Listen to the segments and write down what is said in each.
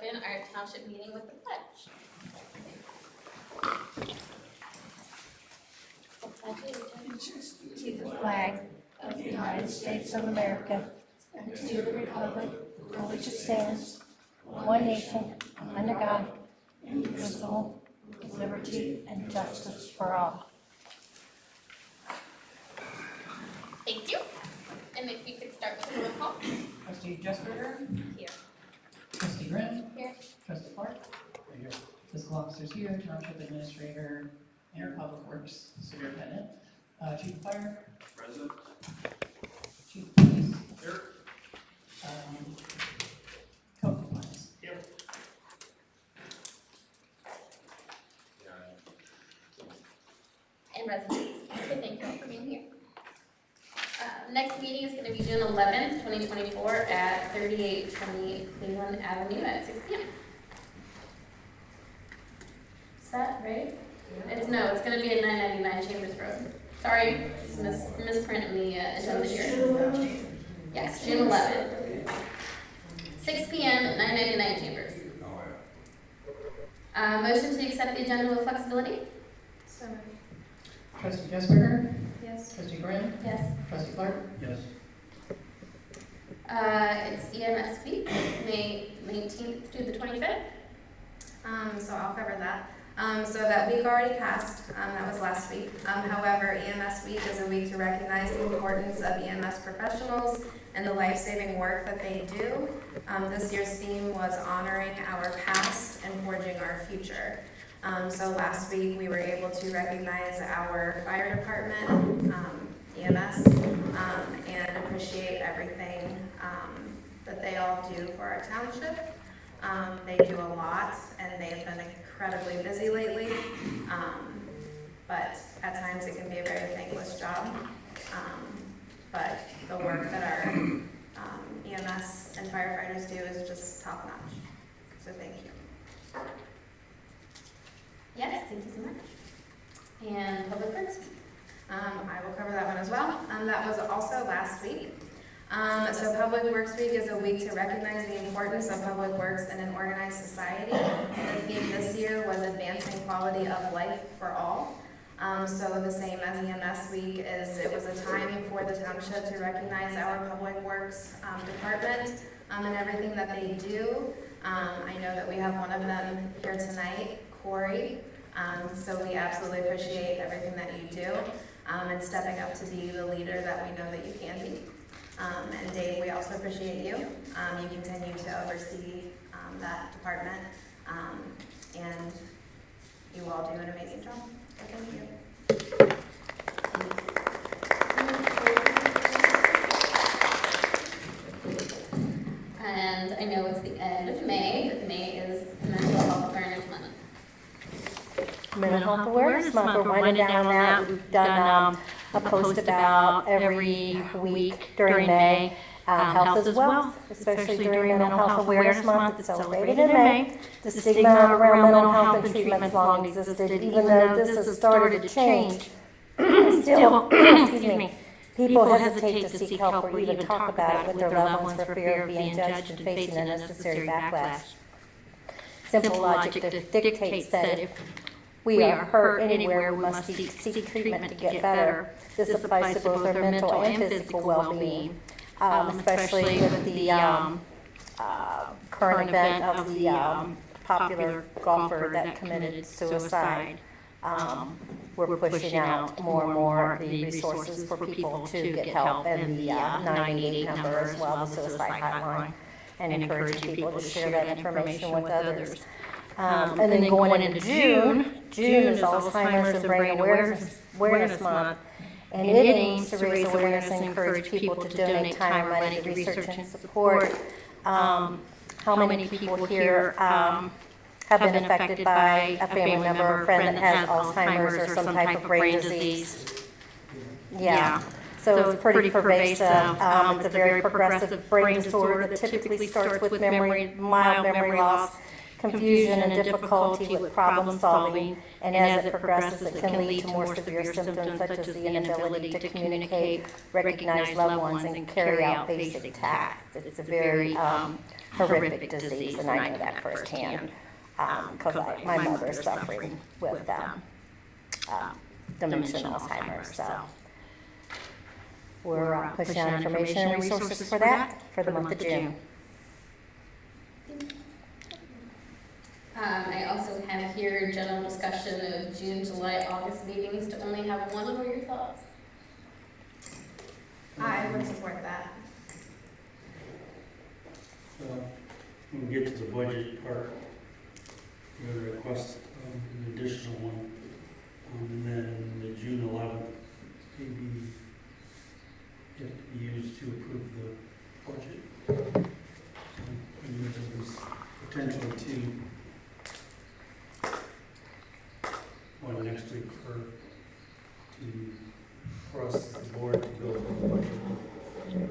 open our township meeting with the pledge. To the flag of the United States of America and to the republic for which it stands, one nation, under God, indivisible, with liberty and justice for all. Thank you. And if you could start with the roll call. Trustee Jesberger? Here. Trustee Grant? Here. Trustee Clark? Here. Fiscal officers here, Township Administrator, Mayor of Public Works, Superintendent, Chief of Fire? Present. Chief of Police? Here. Code compliance? Here. And residents. So thank you all for being here. Next meeting is going to be June 11th, 2024 at 3820 Cleveland Avenue at 6 p.m. Is that right? It's going to be at 999 Chambers Road. Sorry, just misprinted the agenda here. Yes, June 11th. 6 p.m. at 999 Chambers. Motion to accept the agenda with flexibility? So moved. Trustee Jesberger? Yes. Trustee Grant? Yes. Trustee Clark? Yes. It's EMS week, May 19th to the 25th. So I'll cover that. So that week already passed, that was last week. However, EMS week is a week to recognize the importance of EMS professionals and the life-saving work that they do. This year's theme was honoring our past and forging our future. So last week we were able to recognize our fire department, EMS, and appreciate everything that they all do for our township. They do a lot, and they have been incredibly busy lately, but at times it can be a very thankless job. But the work that our EMS and firefighters do is just top notch. So thank you. Yes, thank you so much. And Public Works. I will cover that one as well. That was also last week. So Public Works Week is a week to recognize the importance of public works in an organized society. The theme this year was advancing quality of life for all. So the same as EMS Week is it was a time for the township to recognize our Public Works department and everything that they do. I know that we have one of them here tonight, Corey. So we absolutely appreciate everything that you do and stepping up to be the leader that we know that you can be. And Dave, we also appreciate you. You continue to oversee that department, and you all do an amazing job. So thank you. And I know it's the end of May, but May is Mental Health Awareness Month. Mental Health Awareness Month, we're winding down that. We've done a post about every week during May. Health is wealth, especially during Mental Health Awareness Month. It's celebrated in May. The stigma around mental health and treatment has long existed, even though this has started to change. Still, excuse me, people hesitate to seek help or even talk about it with their loved ones for fear of being judged and facing unnecessary backlash. Simple logic dictates that if we are hurt anywhere, we must seek treatment to get better. This applies to both our mental and physical well-being, especially with the current event of the popular golfer that committed suicide. We're pushing out more and more the resources for people to get help, and the 988 number as well, the suicide hotline, and encouraging people to share that information with others. And then going into June is Alzheimer's and Brain Awareness Month, and it aims to raise awareness and encourage people to donate time and money to research and support. How many people here have been affected by a family member or friend that has Alzheimer's or some type of brain disease? Yeah. So it's pretty pervasive. It's a very progressive brain disorder that typically starts with mild memory loss, confusion and difficulty with problem solving, and as it progresses, it can lead to more severe symptoms such as the inability to communicate, recognize loved ones, and carry out basic tasks. It's a very horrific disease, and I know that firsthand because my mother is suffering with dementia and Alzheimer's. So we're pushing out information and resources for that for the month of June. I also have here general discussion of June, July, August meetings to only have one. What are your thoughts? I would support that. When we get to the budget part, we're going to request an additional one. And then the June 11th, maybe it be used to approve the budget. And there's potentially two. One next week for us as the board to go over the budget.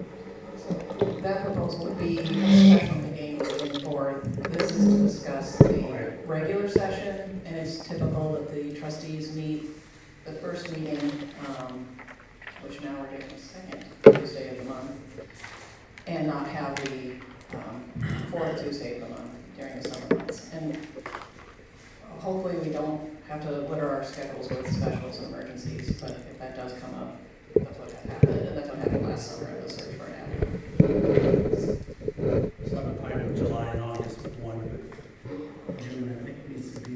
That proposal would be a special meeting moving forward. This is to discuss the regular session, and it's typical that the trustees meet the first meeting, which now we're getting the second Tuesday of the month, and not have the fourth Tuesday of the month during the summer months. And hopefully we don't have to litter our schedules with specials and emergencies, but if that does come up, that's what happened, and that's what happened last summer at the search for an applicant. Sometime in July and August with one, but June I think needs to be.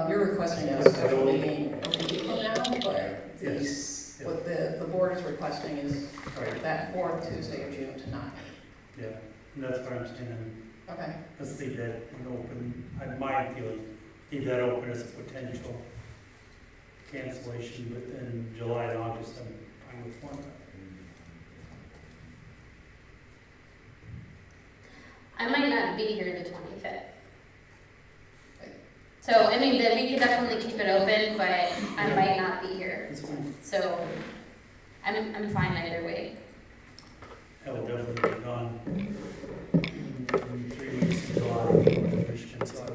You're requesting a special meeting a week from now, but Yes. what the board is requesting is that fourth Tuesday of June to not. Yeah, and that's what I'm saying. Okay. Let's leave that an open, my feeling, leave that open as a potential cancellation, but then July and August, I'm fine with one. I might not be here the 25th. So, I mean, we could definitely keep it open, but I might not be here. That's fine. So, I'm fine either way. I will definitely be gone in 3 weeks in July, Michigan, so I'll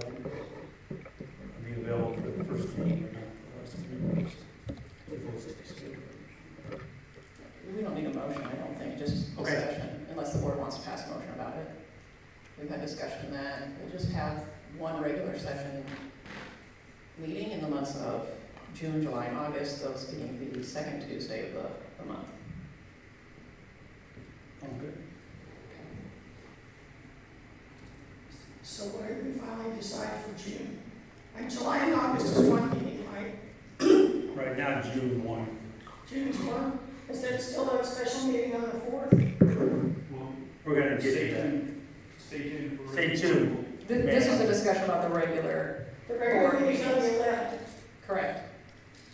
be available for the first meeting, but not the last 3 weeks. We don't need a motion, I don't think, just Okay. discussion, unless the board wants to pass a motion about it. We've had discussion that we'll just have one regular session meeting in the months of June, July, and August, those being the second Tuesday of the month. I'm good. So where did we finally decide for June? Like July and August is one meeting, right? Right now, June 1. June's one, is there still a special meeting on the 4th? We're going to get Stay to that. tuned. Stay tuned for. Stay tuned. This was a discussion about the regular, The regular meeting's on the 11th, correct,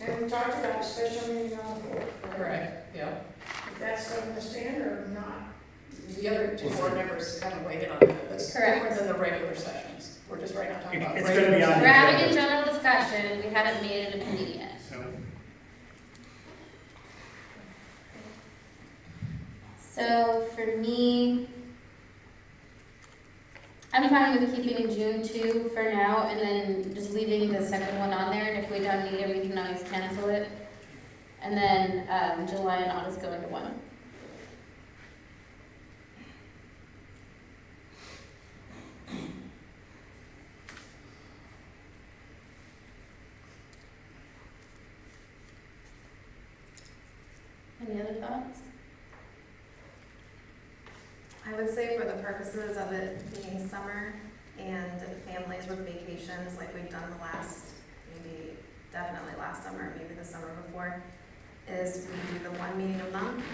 and we talked about a special meeting on the 4th. correct, yeah. If that's going to stand or not? The other two board members haven't weighed in on that, that's Correct. different than the regular sessions. We're just right now talking about It's regular gonna be on We're the sessions. having a general discussion, we haven't made an opinion yet. So for me, I'm fine with keeping June 2 for now and then just leaving the second one on there. And if we don't need it, we can always cancel it. And then July and August go into one. Any other thoughts? I would say for the purposes of it being summer and families with vacations, like we've done the last, maybe definitely last summer, maybe the summer before, is we do the one meeting a month,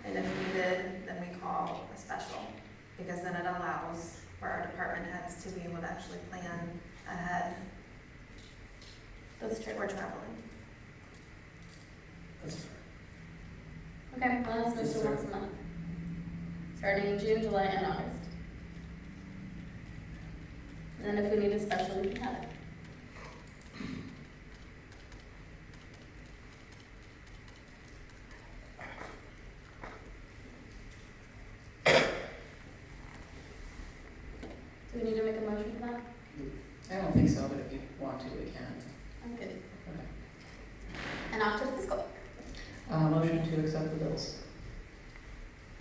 and if needed, then we call a special, because then it allows for our department heads to be able to actually plan ahead. That's true. We're traveling. Okay, well, let's move to once a month. Starting in June, July, and August. And then if we need a special, we can have it. Do we need to make a can. I'm good. Okay. And off to the fiscal. Motion to accept the bills.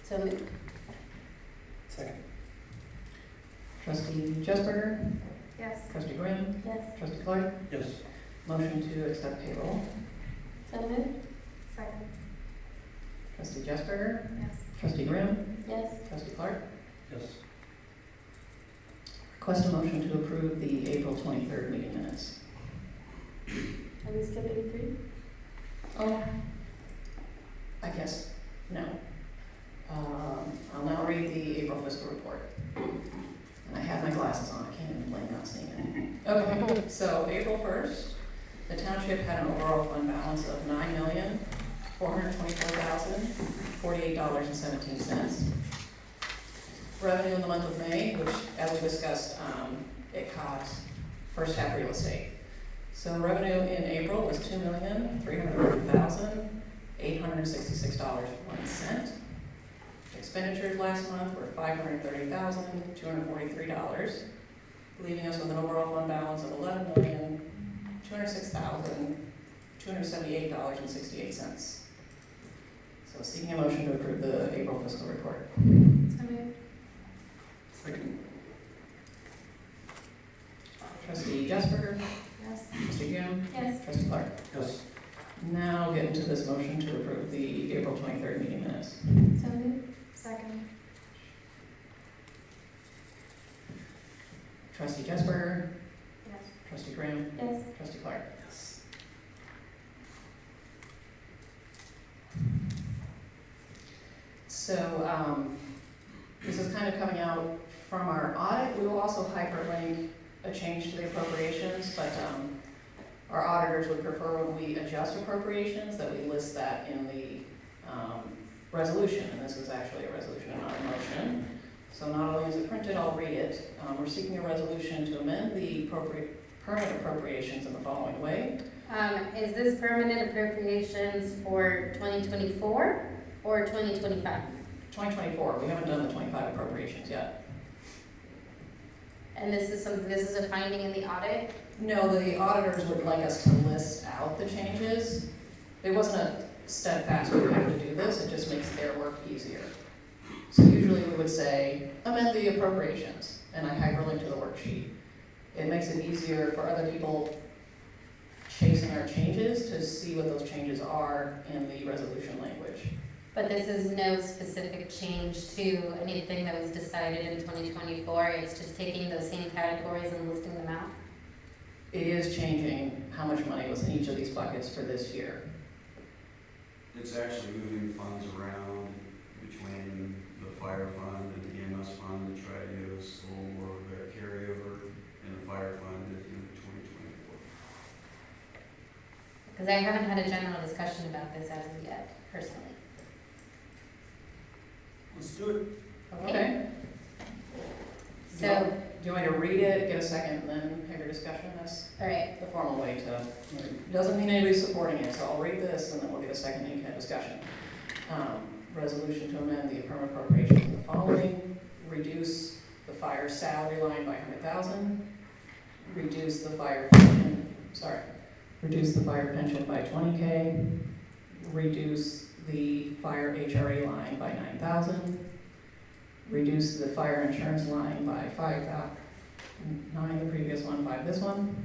So moved. Second. Trustee Jesberger, Yes. trustee Grimm, Yes. trustee Clark. Yes. Motion to accept payroll. So moved. Second. Trustee Jesberger, Yes. trustee Grimm, Yes. trustee Clark. Yes. Request a motion to approve the April 23rd meeting minutes. Are we skipping 3? Oh, I guess, no. I'll now read the April fiscal report. And I have my glasses on, I can't even blame not seeing it. Okay, so April 1st, the township had an overall fund balance of $9,424,048.17. Revenue in the month of May, which, as we discussed, it caught first half real estate. So revenue in April was $2,330,866.01. Expenditures last month were $530,243, leaving us with an overall fund balance of $11,206,278.68. So seeking a motion to approve the April fiscal report. So moved. Second. Trustee Jesberger, Yes. trustee Jim, Yes. trustee Clark. Yes. Now get into this motion to approve the April 23rd meeting minutes. So moved. Second. Trustee Jesberger, Yes. trustee Graham, Yes. trustee Clark. Yes. So, this is kind of coming out from our audit. We will also hyperlink a change to the appropriations, but, our auditors would prefer when we adjust appropriations that we list that in the, resolution, and this is actually a resolution and not a motion. So not only is it printed, I'll read it. We're seeking a resolution to amend the permanent appropriations in the following way. Is this permanent appropriations for 2024 or 2025? 2024, we haven't done the 25 appropriations yet. And this is a finding in the audit? No, the auditors would like us to list out the changes. It wasn't a steadfast, we have to do this, it just makes their work easier. So usually we would say, amend the appropriations, and I hyperlink to the worksheet. It makes it easier for other people chasing our changes to see what those changes are in the resolution language. But this is no specific change to anything that was decided in 2024, it's just taking those same categories and listing them out? It is changing how much money was in each of these buckets for this year. It's actually moving funds around between the fire fund and the EMS fund to try to give us a little more of their carryover in the fire fund at the end of 2024. Because I haven't had a general discussion about this as of yet, personally. Let's do it. Okay? So, Do you want me to read it, get a second, and then have your discussion? That's all right, the formal way to, doesn't mean anybody's supporting it, so I'll read this and then we'll get a second and you can have discussion. Resolution to amend the permanent appropriations in the following: reduce the fire salary line by $100,000, reduce the fire pension by $20K, reduce the fire HRA line by $9,000, reduce the fire insurance line by $5,000, 9 the previous one, 5 this one.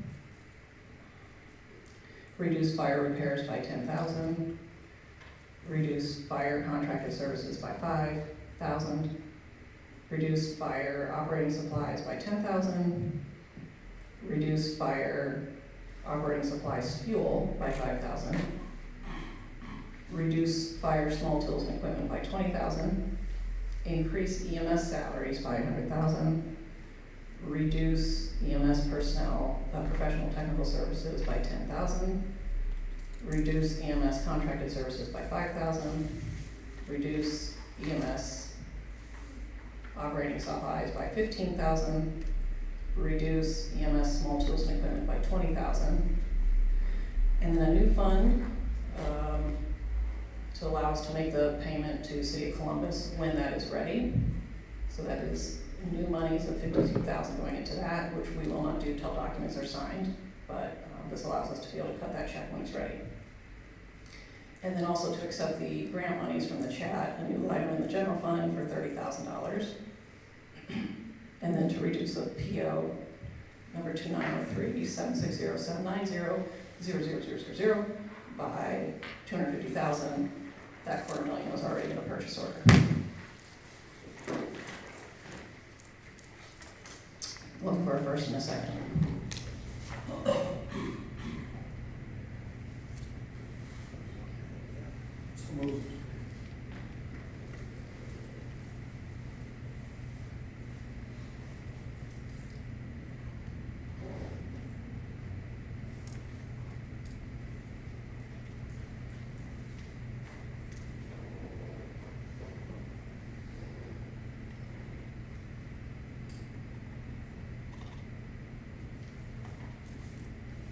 Reduce fire repairs by $10,000. Reduce fire contracted services by $5,000. Reduce fire operating supplies by $10,000. Reduce fire operating supplies fuel by $5,000. Reduce fire small tools and equipment by $20,000. Increase EMS salaries by $100,000. Reduce EMS personnel, professional technical services by $10,000. Reduce EMS contracted services by $5,000. Reduce EMS operating supplies by $15,000. Reduce EMS small tools and equipment by $20,000. And then a new fund to allow us to make the payment to City of Columbus when that is ready. So that is new monies of $52,000 going into that, which we will not do till documents are signed, but this allows us to be able to cut that check when it's ready. And then also to accept the grant monies from the chat and utilize them in the general fund for $30,000. And then to reduce the PO number 2903-760-790-00000 by $250,000. That $250,000 was already in a purchase order. Looking for a first and a second. So moved.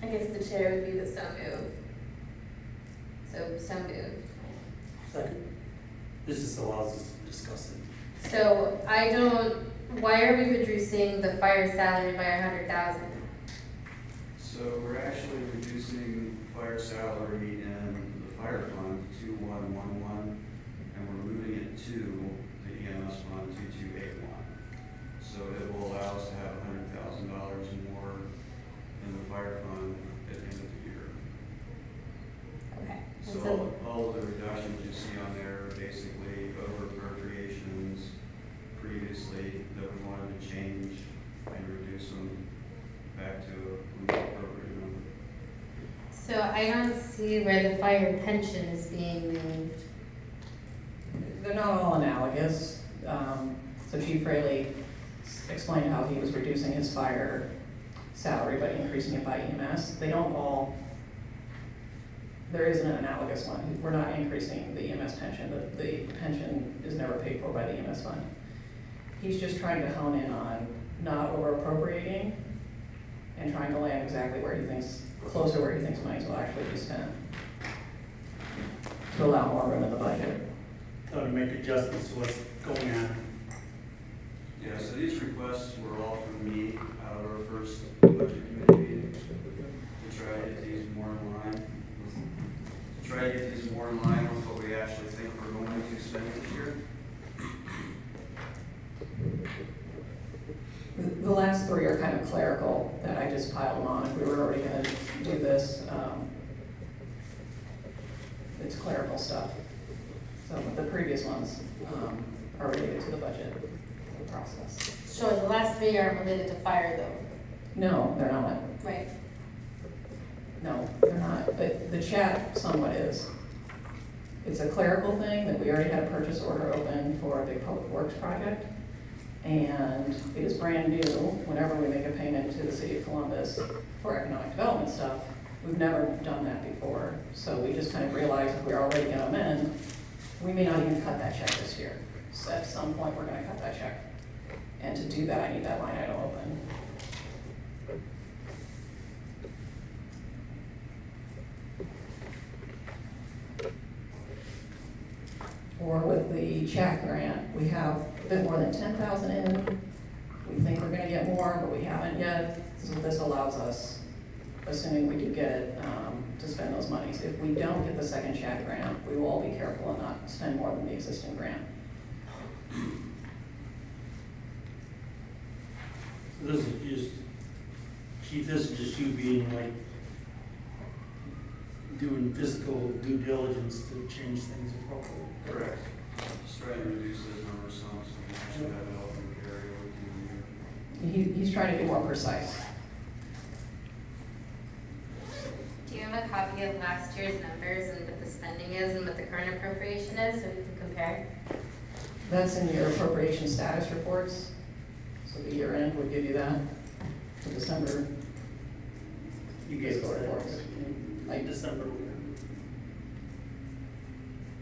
I guess the chair would be the so move. So moved. Second. This just allows us to discuss it. So why are we reducing the fire salary by 100,000? So we're actually reducing fire salary in the fire fund 2111, and we're moving it to the EMS fund 2281. So it will allow us to have $100,000 more in the fire fund at the end of the year. Okay. So all of the reductions you see on there are basically over appropriations previously that we wanted to change and reduce them back to a more appropriate number. So I don't see where the fire pension is being moved. They're not all analogous. So Chief Fraley explained how he was reducing his fire salary but increasing it by EMS. They don't all, there isn't an analogous one. We're not increasing the EMS pension. The pension is never paid for by the EMS fund. He's just trying to hone in on not over appropriating and trying to land exactly where he thinks, closer where he thinks money will actually be spent to allow more room in the budget. To make adjustments to what's going on. Yeah, so these requests were all from me out of our first budget committee meeting to try to get these more in line with what we actually think we're going to spend this year. The last three are kind of clerical that I just piled on. If we were already gonna do this, it's clerical stuff. So the previous ones are related to the budget process. Sure, the last three aren't related to fire though. No, they're not. Right. No, they're not. But the chat somewhat is. It's a clerical thing that we already had a purchase order open for a big public works project. And it is brand new whenever we make a payment to the city of Columbus for economic development stuff. We've never done that before. So we just kind of realized if we're already gonna amend, we may not even cut that check this year. So at some point, we're gonna cut that check. And to do that, I need that line item open. Or with the chat grant, we have a bit more than 10,000 in. We think we're gonna get more, but we haven't yet. So this allows us, assuming we do get it, to spend those monies. If we don't get the second chat grant, we will all be careful and not spend more than the existing grant. So this is just, Chief, this is just you being like, doing physical due diligence to change things appropriately. Correct. Just trying to reduce those numbers some, so we actually have it all in carry over to the year. He's trying to be more precise. Do you have a copy of last year's numbers and what the spending is and what the current appropriation is so we can compare? That's in your appropriation status reports. So the year end would give you that, for December. You gave us Fiscal that reports. like December.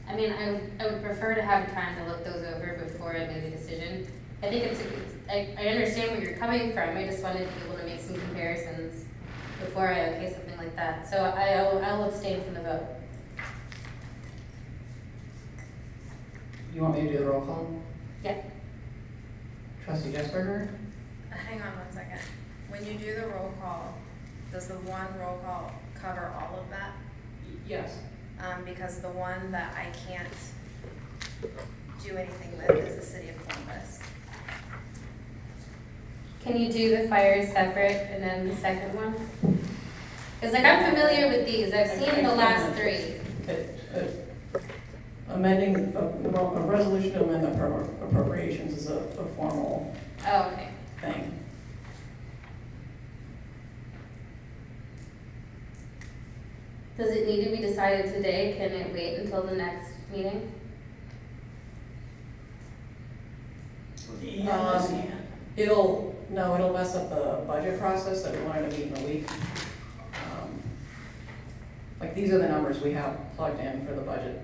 I mean, I would prefer to have time to look those over before I make a decision. I think I understand where you're coming from. I just wanted to be able to make some comparisons before I okay something like that. So I'll abstain from the vote. You want me to do the roll call? Yeah. Trustee Jesberger? Hang on one second. When you do the roll call, does the one roll call cover all of that? Yes. Because the one that I can't do anything with is the city of Columbus. Can you do the fires separate and then the second one? Cause like I'm familiar with these, I've seen the last three. Amending, a resolution to amend the appropriations is a formal Oh, okay. thing. Does it need to be decided today? Can it wait until the next meeting? The EMS can. It'll mess up the budget process that we wanted to meet in a week. Like, these are the numbers we have plugged in for the budget,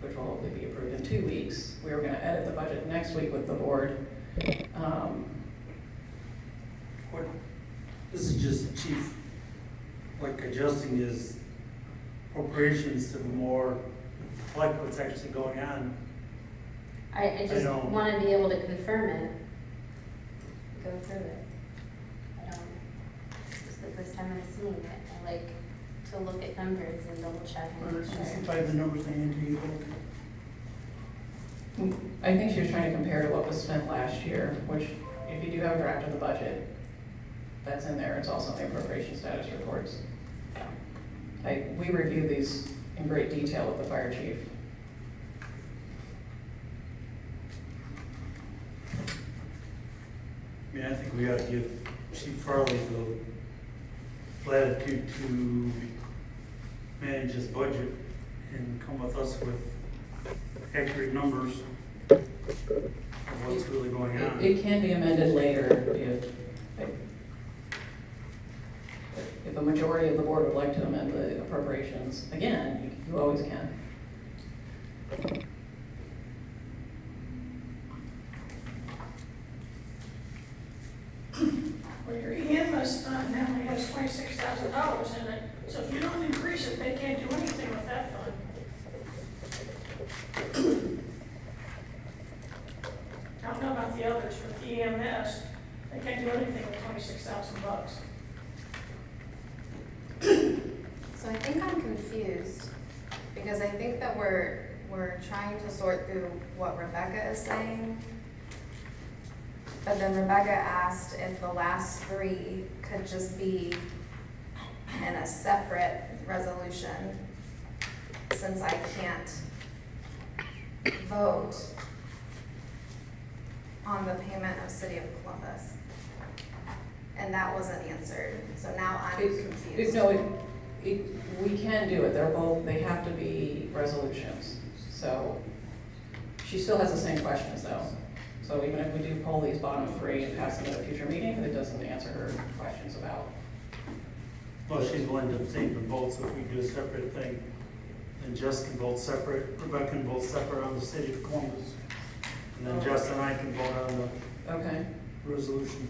which will hopefully be approved in 2 weeks. We were gonna edit the budget next week with the board. What, this is just chief, like adjusting his appropriations to more reflect what's actually going on. I just don't- wanna be able to confirm it. Go through it. It's the first time I'm seeing it. I like to look at numbers and double check and make sure. By the numbers they enter you. I think she was trying to compare to what was spent last year, which, if you do have a draft of the budget, that's in there. It's also in the appropriation status reports. We reviewed these in great detail with the fire chief. I mean, I think we ought to give Chief Farley the latitude to manage his budget and come with us with accurate numbers of what's really going on. It can be amended later if a majority of the board would like to amend the appropriations. Again, you always can. Well, your EMS fund now only has $26,000 in it, so if you don't increase it, they can't do anything with that fund. I don't know about the others, but the EMS, they can't do anything with $26,000. So I think I'm confused, because I think that we're trying to sort through what Rebecca is saying. But then Rebecca asked if the last three could just be in a separate resolution, since I can't vote on the payment of City of Columbus. And that wasn't answered, so now I'm confused. We can do it. They have to be resolutions. So she still has the same questions though. So even if we do pull these bottom three and pass them at a future meeting, it doesn't answer her questions about. Well, she's willing to take them both, so if we do a separate thing, then Jess can vote separate, Rebecca can vote separate on the City of Columbus. And then Jess and I can vote on the Okay. resolution.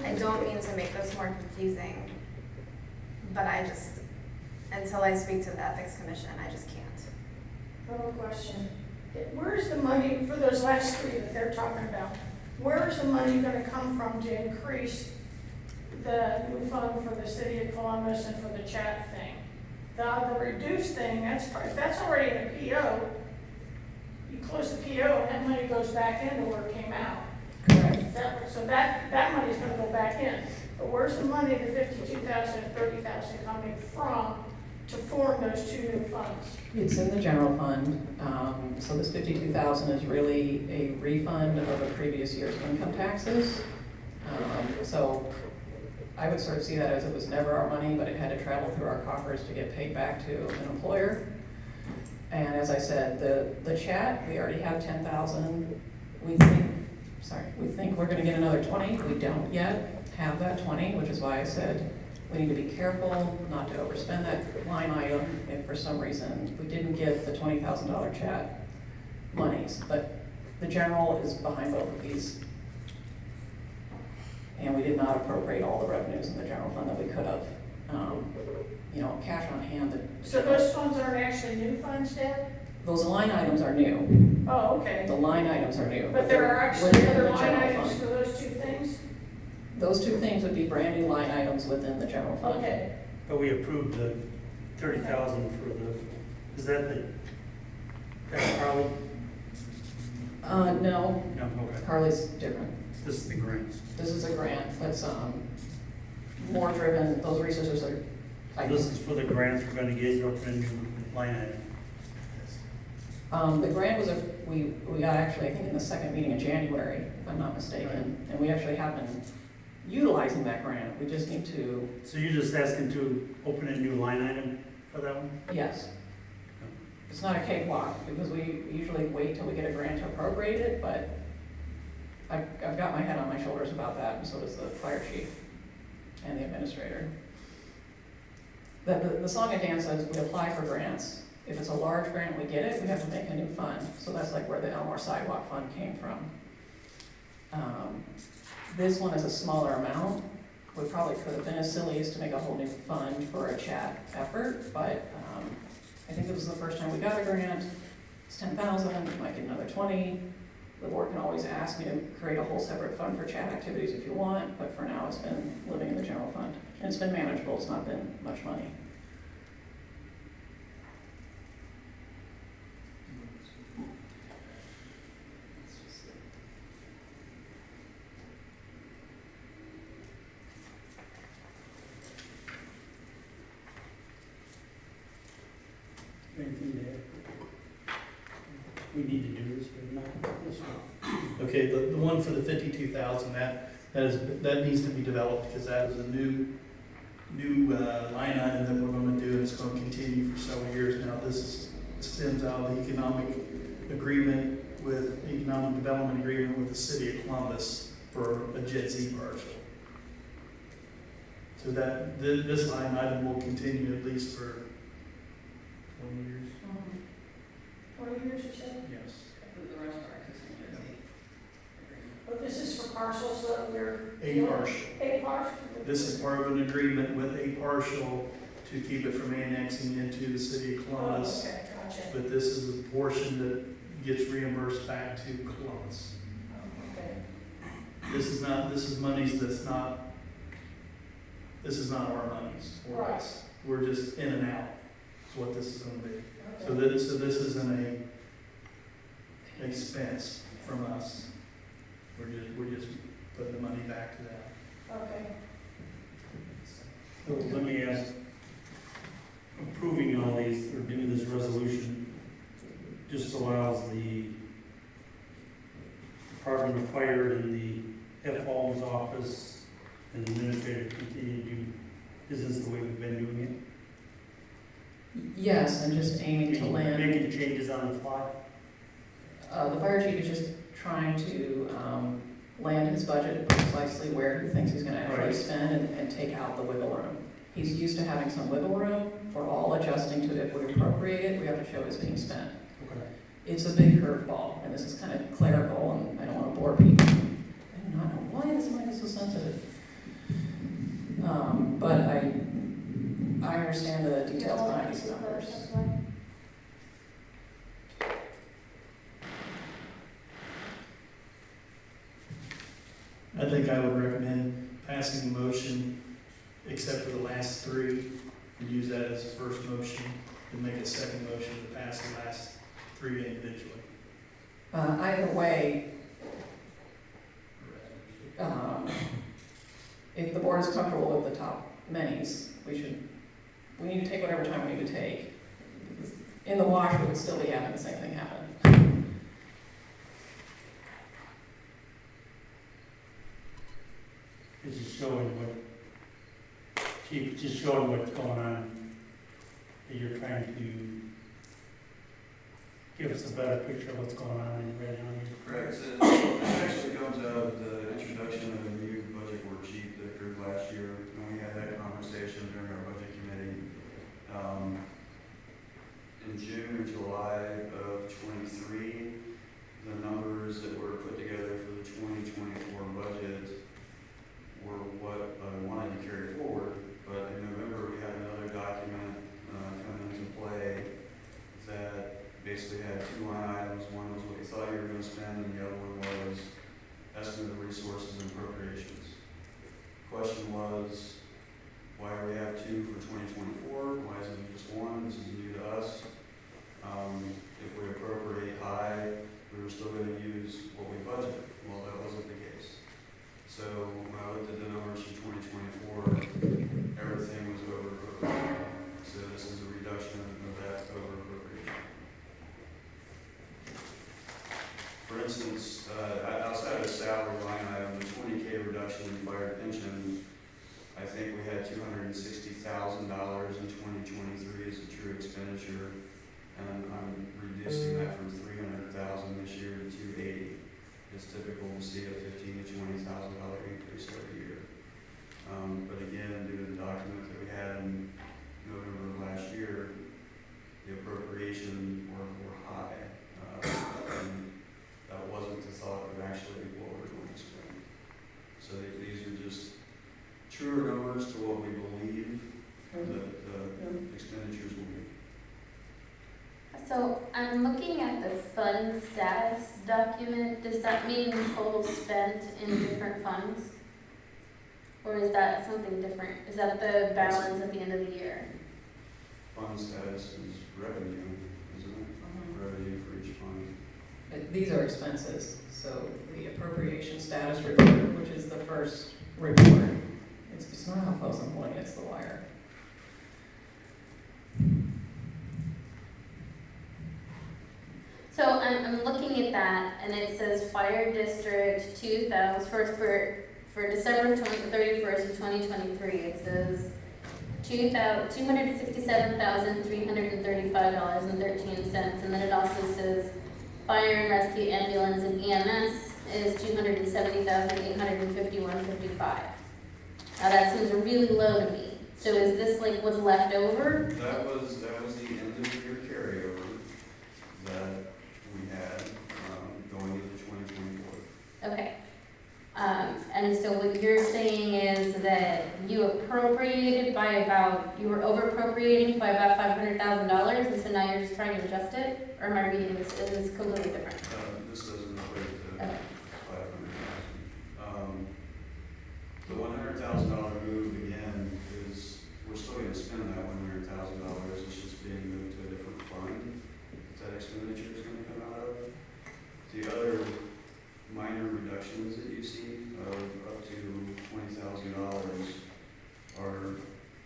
I don't mean to make this more confusing, but I just, until I speak to the Ethics Commission, I just can't. I have a question. Where's the money for those last three that they're talking about? Where's the money gonna come from to increase the new fund for the City of Columbus and for the chat thing? The reduced thing, that's already in the PO. You close the PO and that money goes back into where it came out. Correct. So that money's gonna go back in. But where's the money, the 52,000 and 30,000 coming from to form those two new funds? It's in the general fund. So this 52,000 is really a refund of a previous year's income taxes. So I would sort of see that as it was never our money, but it had to travel through our coffers to get paid back to an employer. And as I said, the chat, we already have 10,000. We think we're gonna get another 20. We don't yet have that 20, which is why I said we need to be careful not to overspend that line item if for some reason we didn't get the $20,000 chat monies. But the general is behind both of these. and we did not appropriate all the revenues in the general fund that we could have. You know, cash on hand. So those funds aren't actually new funds, Deb? Those line items are new. Oh, okay. The line items are new. But there are actually within other the line general items fund. for those two things? Those two things would be brand new line items within the general fund. Okay. But we approved the 30,000 for the, is that the, that's Carly? No, No, okay. Carly's different. This is the grant. This is a grant that's, more driven, those resources are, This is for the grants we're gonna get, you're opening a new line item. the grant was we got actually, I think in the second meeting in January, if I'm not mistaken. And we actually have been utilizing that grant. We just need to, So you're just asking to open a new line item for that one? yes. It's not a cakewalk, because we usually wait till we get a grant to appropriate it, but I've got my head on my shoulders about that, and so does the fire chief and the administrator. The song and dance says we apply for grants. If it's a large grant, we get it, we have to make a new fund. So that's like where the Elmore Sidewalk Fund came from. This one is a smaller amount. We probably could have been as silly as to make a whole new fund for a chat effort, but I think it was the first time we got a grant. It's 10,000, we might get another 20. The board can always ask me to create a whole separate fund for chat activities if you want, but for now it's been living in the general fund. And it's been manageable, it's not been much money. Anything to add? We need to do this, but not this one. Okay, the one for the 52,000, that needs to be developed, because that is a new line item that we're gonna do, and it's gonna continue for several years now. This stems out of the economic development agreement with the city of Columbus for a Jet Z parcel. So that, this line item will continue at least for 20 years, 20 years or so? yes. But this is for parcels that we're. A partial. A partial. This is part of an agreement with a partial to keep it from annexing into the city of Oh, Columbus. okay, gotcha. But this is a portion that gets reimbursed back to Columbus. Okay. This is monies this is not our monies for us. We're just in and out, is what this is gonna be. So this isn't a expense from us. We're just putting the money back to them. Okay. So let me ask, approving all these, or doing this resolution, just allows the Department of Fire and the F. Holmes office and the administrator to continue to do business the way we've been doing Yes, and just it? aiming to land. Making changes on the fly? The fire chief is just trying to land his budget precisely where he thinks he's gonna actually Right. spend and take out the wiggle room. He's used to having some wiggle room. We're all adjusting to if we appropriate it, we have to show it's being spent. Okay. It's a big curveball, and this is kind of clerical, and I don't want to bore people. I do not know why this mic is so sensitive. But I understand the details behind these numbers. I think I would recommend passing the motion, except for the last three, and use that as a first motion, and make a second motion to pass the last three individually. Either way, if the board is comfortable with the top minis, we need to take whatever time we need to take. In the wash, we would still be having the same thing happen. It's just showing Chief, just showing what's going on, that you're trying to give us a better picture of what's going on in right on here. Correct. So this actually comes out of the introduction of a new budget worksheet that occurred last year, when we had that conversation during our budget committee. In June or July of '23, the numbers that were put together for the 2024 budget estimate of resources and appropriations. Question was, why do we have two for 2024? Why isn't it just one? This is new to us. If we appropriate high, we were still going to use what we budgeted. Well, that wasn't the case. So when I looked at the numbers for 2024, everything was over appropriation. So this is a reduction of that over appropriation. For instance, outside of the salary line item, the 20K reduction in fire pension, I think we had $260,000 in 2023 as a true expenditure, and I'm reducing that from $300,000 this year to $280,000. It's typical to see a $15,000 to $20,000 increase every year. But again, due to the document that we had in November of last year, the appropriation were high. And that wasn't the thought of actually what we're going to spend. So these are just truer numbers to what we believe the expenditures will be. So I'm looking at the fund status document. Does that mean total spent in different funds? Or is that something different? Is that the balance at the end of the year? Fund status is revenue, isn't it? Revenue for each fund. These are expenses, so the appropriation status report, which is the first report, it's not how close I'm pulling, it's the wire. So I'm looking at that, and it says Fire District 2000 for December 31st of 2023. It says $267,335.13, and then it also says Fire and Rescue, Ambulance, and EMS is $270,851.55. Now that seems really low to me. So is this like what's left over? That was the end of year carryover that we had going into 2024. Okay. And so what you're saying is that you were over appropriating by about $500,000, and so now you're just trying to adjust it? Or am I reading this, is this completely different? This doesn't equate to Okay. 500,000. The $100,000 move again is, we're still going to spend that $100,000, it's just being moved to a different fund that expenditure is going to come out of. The other minor reductions that you see of up to $20,000 are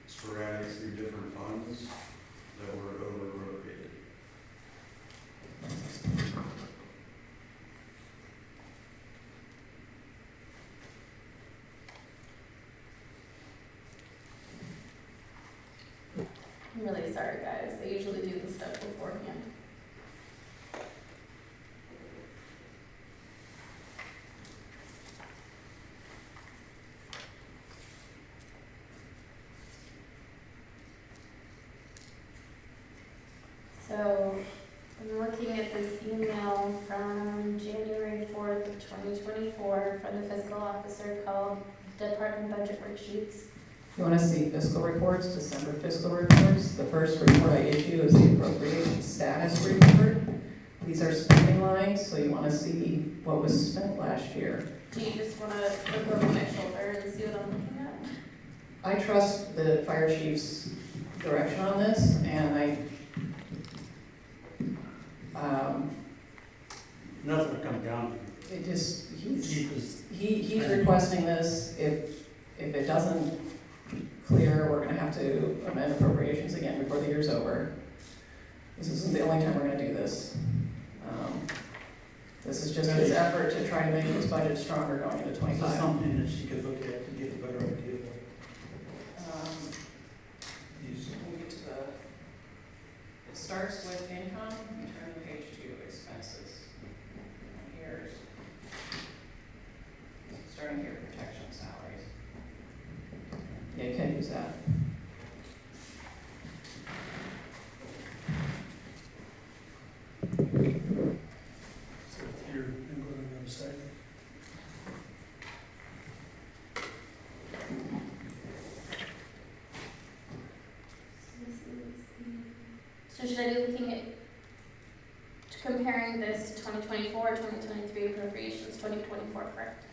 sporadic through different funds that were over appropriated. I'm really sorry, guys. I usually do this stuff beforehand. So I'm looking at this email from January 4th of 2024 from the fiscal officer called Department Budget Worksheets. You want to see fiscal reports, December fiscal reports? The first report I issue is the appropriation status report. These are spending lines, so you want to see what was spent last year. Do you just want to look over my shoulder and see what I'm looking at? I trust the fire chief's direction on this, and Nothing will come down. it just, Chief is, he's requesting this. If it doesn't clear, we're gonna have to amend appropriations again before the year's over. This isn't the only time we're gonna do this. This is just his effort to try to make his budget stronger going into this is 25. something that she could look at to get a better idea of We'll get to it starts with income, you turn to page 2, expenses. And here's, starting here, protection salaries. Yeah, you can use that. So if you're going to go to the other side. So should I be looking at comparing this to 2024, 2023 appropriations, 2024, correct?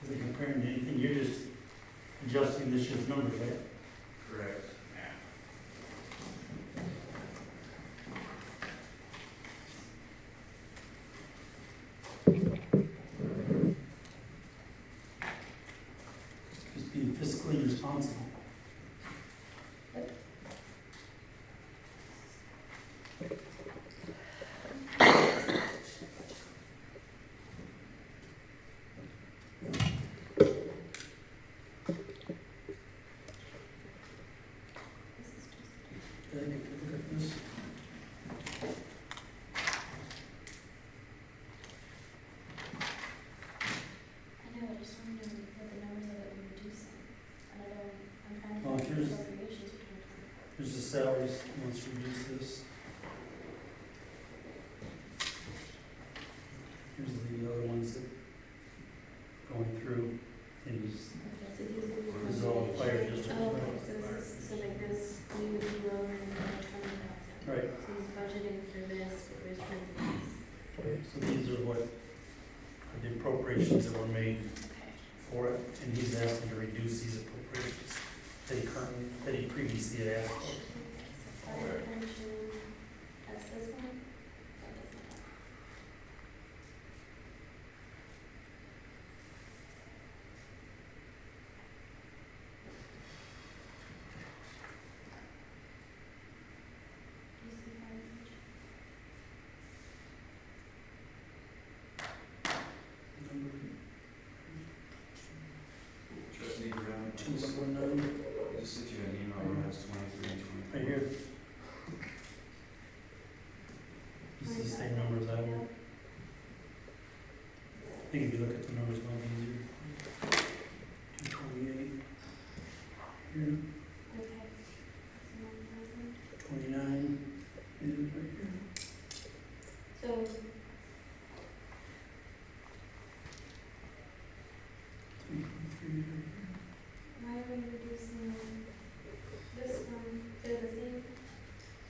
Are they comparing to anything? You're just adjusting this year's numbers, right? Correct. Just being fiscally responsible. Did I get to look at this? I know, I just wondering what the numbers are that we're reducing. And I don't, I'm trying to Well, find here's- the appropriations for 2024. Here's the salaries, let's reduce this. Here's the other ones that going through, and just, Okay, so these would be. this is all fire district, Oh, okay, right? so this is, so like this, we would be lowering by 20,000. Right, So he's budgeting for this, but there's this. so these are what, are the appropriations that were made Okay. for it, and he's asking to reduce these appropriations that he previously had asked for. Fire pension, that's this one? That doesn't have. Do you see fire pension? Trustee Brown, I 249, just sent you an email that has 23 and 24. right here. This is the same numbers I would, I think if you look at the numbers, it might be easier. 228, here, Okay. So 1,000. 29, is right here. So 323 right here. why are we reducing this one? They're the same.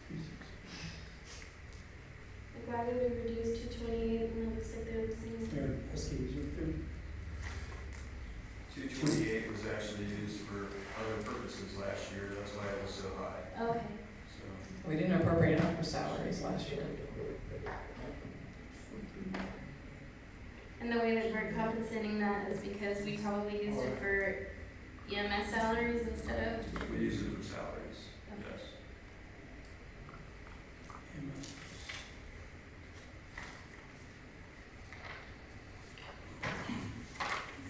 36. Like why would we reduce 228 when it looks like they're the same? There, SKU's right there. 228 was actually used for other purposes last year, that's why it was so high. Okay. So, We didn't appropriate enough for salaries last year. And the way that we're compensating that is because we probably used it for EMS salaries instead of. we use it for salaries, yes.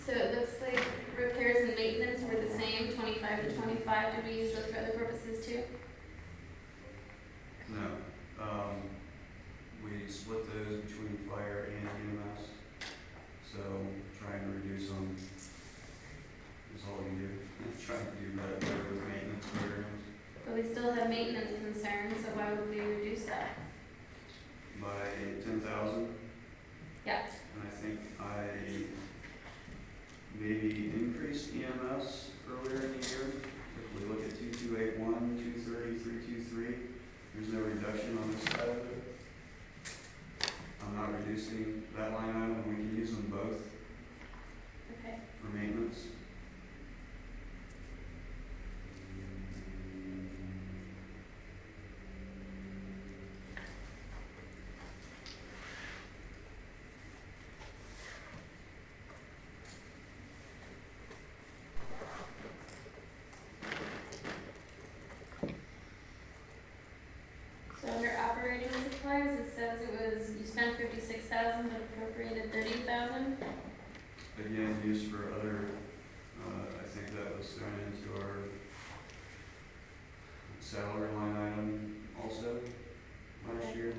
So it looks like repairs and maintenance were the same, 25 to 25. Did we use those for other purposes too? No, we split those between fire and EMS, so trying to reduce them is all we do. Trying to do better with maintenance programs But we still have maintenance concerns, so why would we reduce that? by 10,000. Yeah. And I think I maybe increased EMS earlier in the year. If we look at 2281, 230, 323, there's no reduction on this side of it. I'm not reducing that line item, we can use them both Okay. for maintenance. So under operating supplies, it says it was, you spent 56,000 but appropriated 30,000. Again, used for other, I think that was thrown into our salary line item also last year.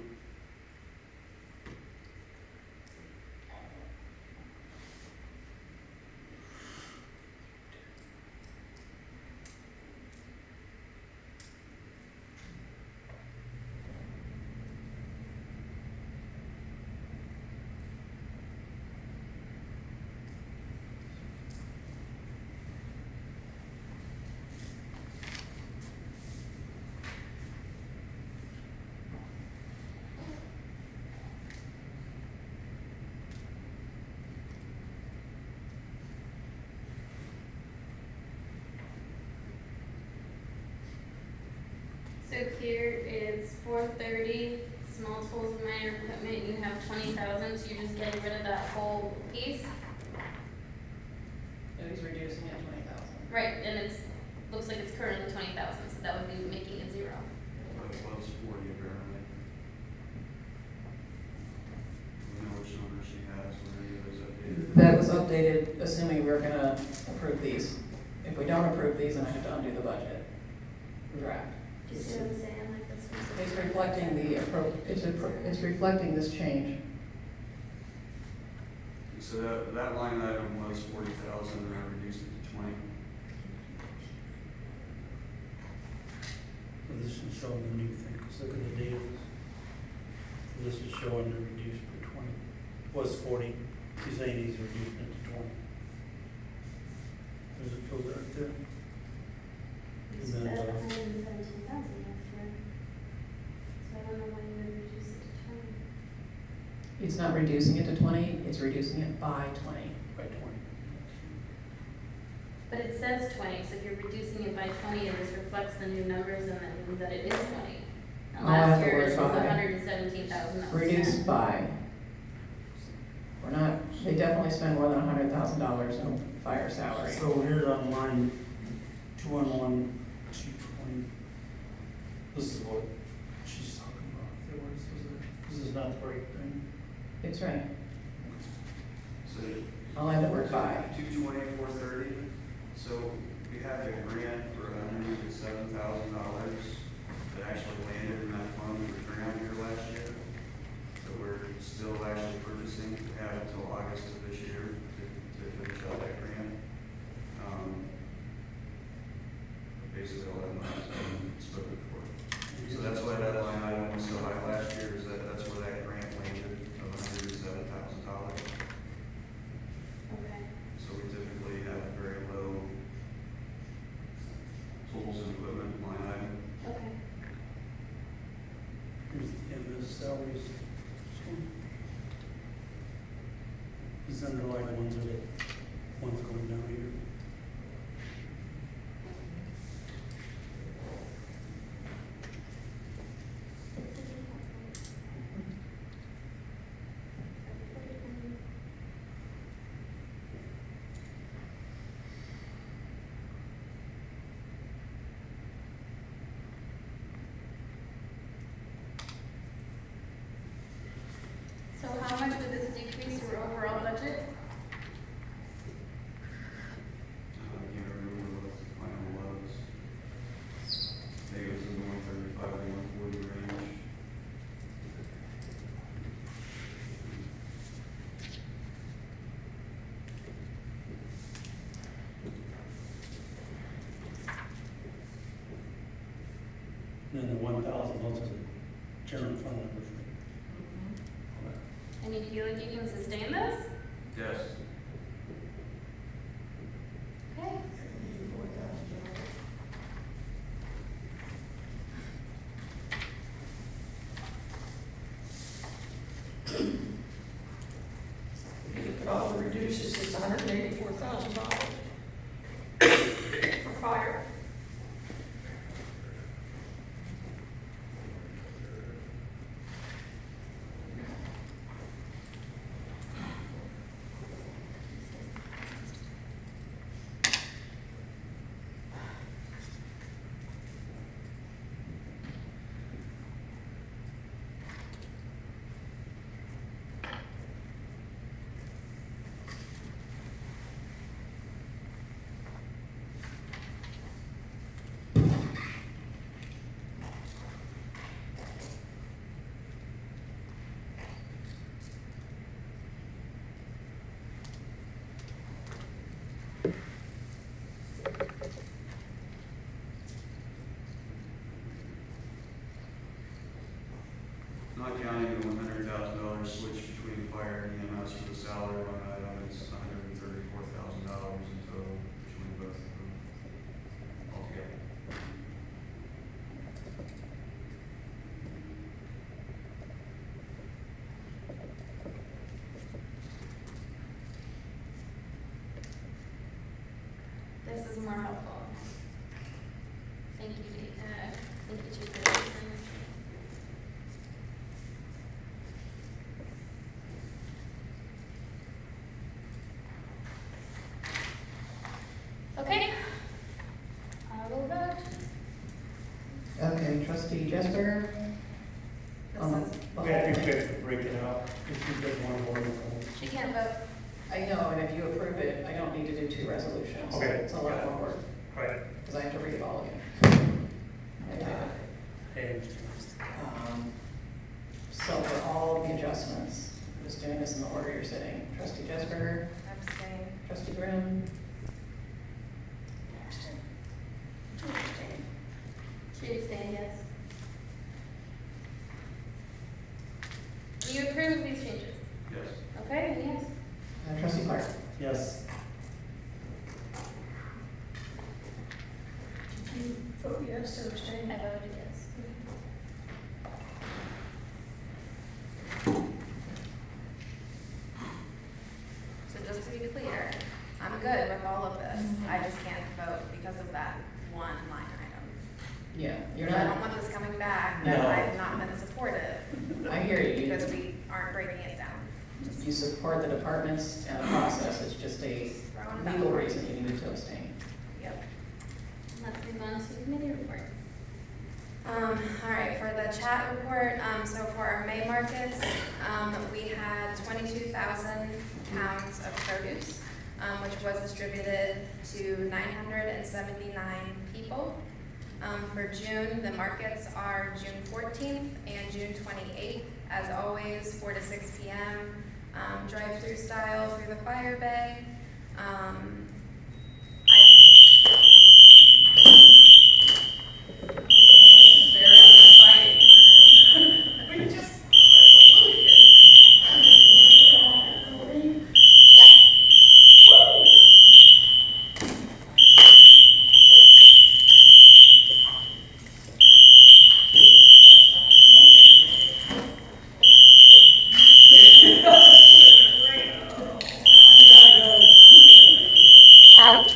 took here is 430, small tools and minor equipment, you have 20,000, so you're just getting rid of that whole piece. So he's reducing it 20,000. Right, and looks like it's currently 20,000, so that would be making it zero. But it was 40 apparently. We know which number she has, where it was updated. That was updated, assuming we're gonna approve these. If we don't approve these, then I have to undo the budget draft. Do you see what I'm saying, like this one's. It's reflecting it's reflecting this change. So that line item was 40,000, and I reduced it to 20. This is showing the new thing, because look at the data. This is showing the reduced to 20. Was 40, he's saying he's reducing it to 20. There's a filter right there. It's And then, about 117,000 next year. So I don't know why you would reduce it to 20. It's not reducing it to 20, it's reducing it by 20. by 20. But it says 20, so if you're reducing it by 20, it just reflects the new numbers and that means that it is 20. And I'll add last the year word it was by. 117,000. that was Reduced spent. by. We're not, they definitely spend more than $100,000 on fire salary. So here's on line 211, 220. This is what she's talking about. There, where it says there. This is not the right thing. It's right. So I'll add the word by. 220, 430. So we had a grant for $107,000 that actually landed in that fund for grant here last year. So we're still actually purchasing. We have until August of this year to finish out that grant. Basically, all that money has been spoken for. So that's why that line item was so high last year, is that's where that grant landed of $107,000. Okay. So we typically have a very low tools and equipment line item. Okay. Here's the end of the salaries. These underlying ones are the ones going down here. So how much would this decrease your overall budget? I can't remember what the final was. Maybe it was in the 135 to 140 range. And then the 1,000, those are the general fund numbers. And you feel like you can sustain this? Yes. Okay. It all reduces, it's $184,000 for fire. Not counting the $100,000 switch between fire and EMS for the salary line item, it's $134,000 in total between both of them altogether. This is more helpful. Thank you, Chief. Trustee Jesper? This Um, is, the Okay, I whole- think we have to break it out, if you guys want to vote on it. she can't vote. I know, and if you approve it, I don't need to do 2 resolutions. Okay. It's a lot more work, Right. because I have to read it all again. And So for all of the adjustments, just doing this in the order you're sitting. Trustee Jesper, Abstain. Trustee Grimm, She abstained, yes. Do you approve of these changes? Yes. Okay, then yes. Trustee Clark. yes, Did you vote yes or abstain? I voted yes. So just to be clear, I'm good with all of this. I just can't vote because of that one line item. Yeah, you're I don't not, want this coming back, No. that I've not been supportive I hear you. because we aren't breaking it down. Just You support the departments and the process, it's just a throwing it out. legal reason you needed to abstain. Yep. Let's move on to committee reports. All right, for the chat report, so for our May markets, we had 22,000 pounds of produce, which was distributed to 979 people. For June, the markets are June 14th and June 28th, as always, 4 to 6 p.m. Drive-through style through the fire bay. Very exciting. We just, Out.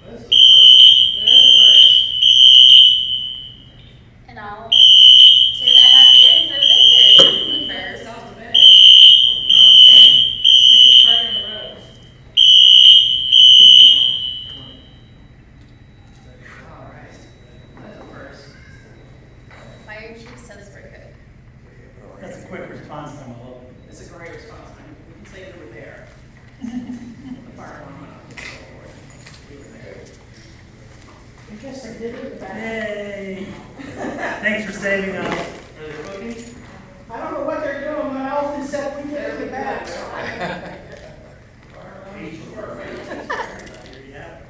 That's the first. there is a first. In all 2.5 years of visitors, this is the first. Yourself a minute. Take this party on the road. All right, that's a first. Fire chief says we're good. that's a quick response time, I love it. It's a great response time. We can say we were there. The fire alarm went off and so forth. We were there. I guess I did it with that. Yay! Thanks for saving us. Are they cooking? I don't know what they're doing, but Alfie said we did it with that. Yeah.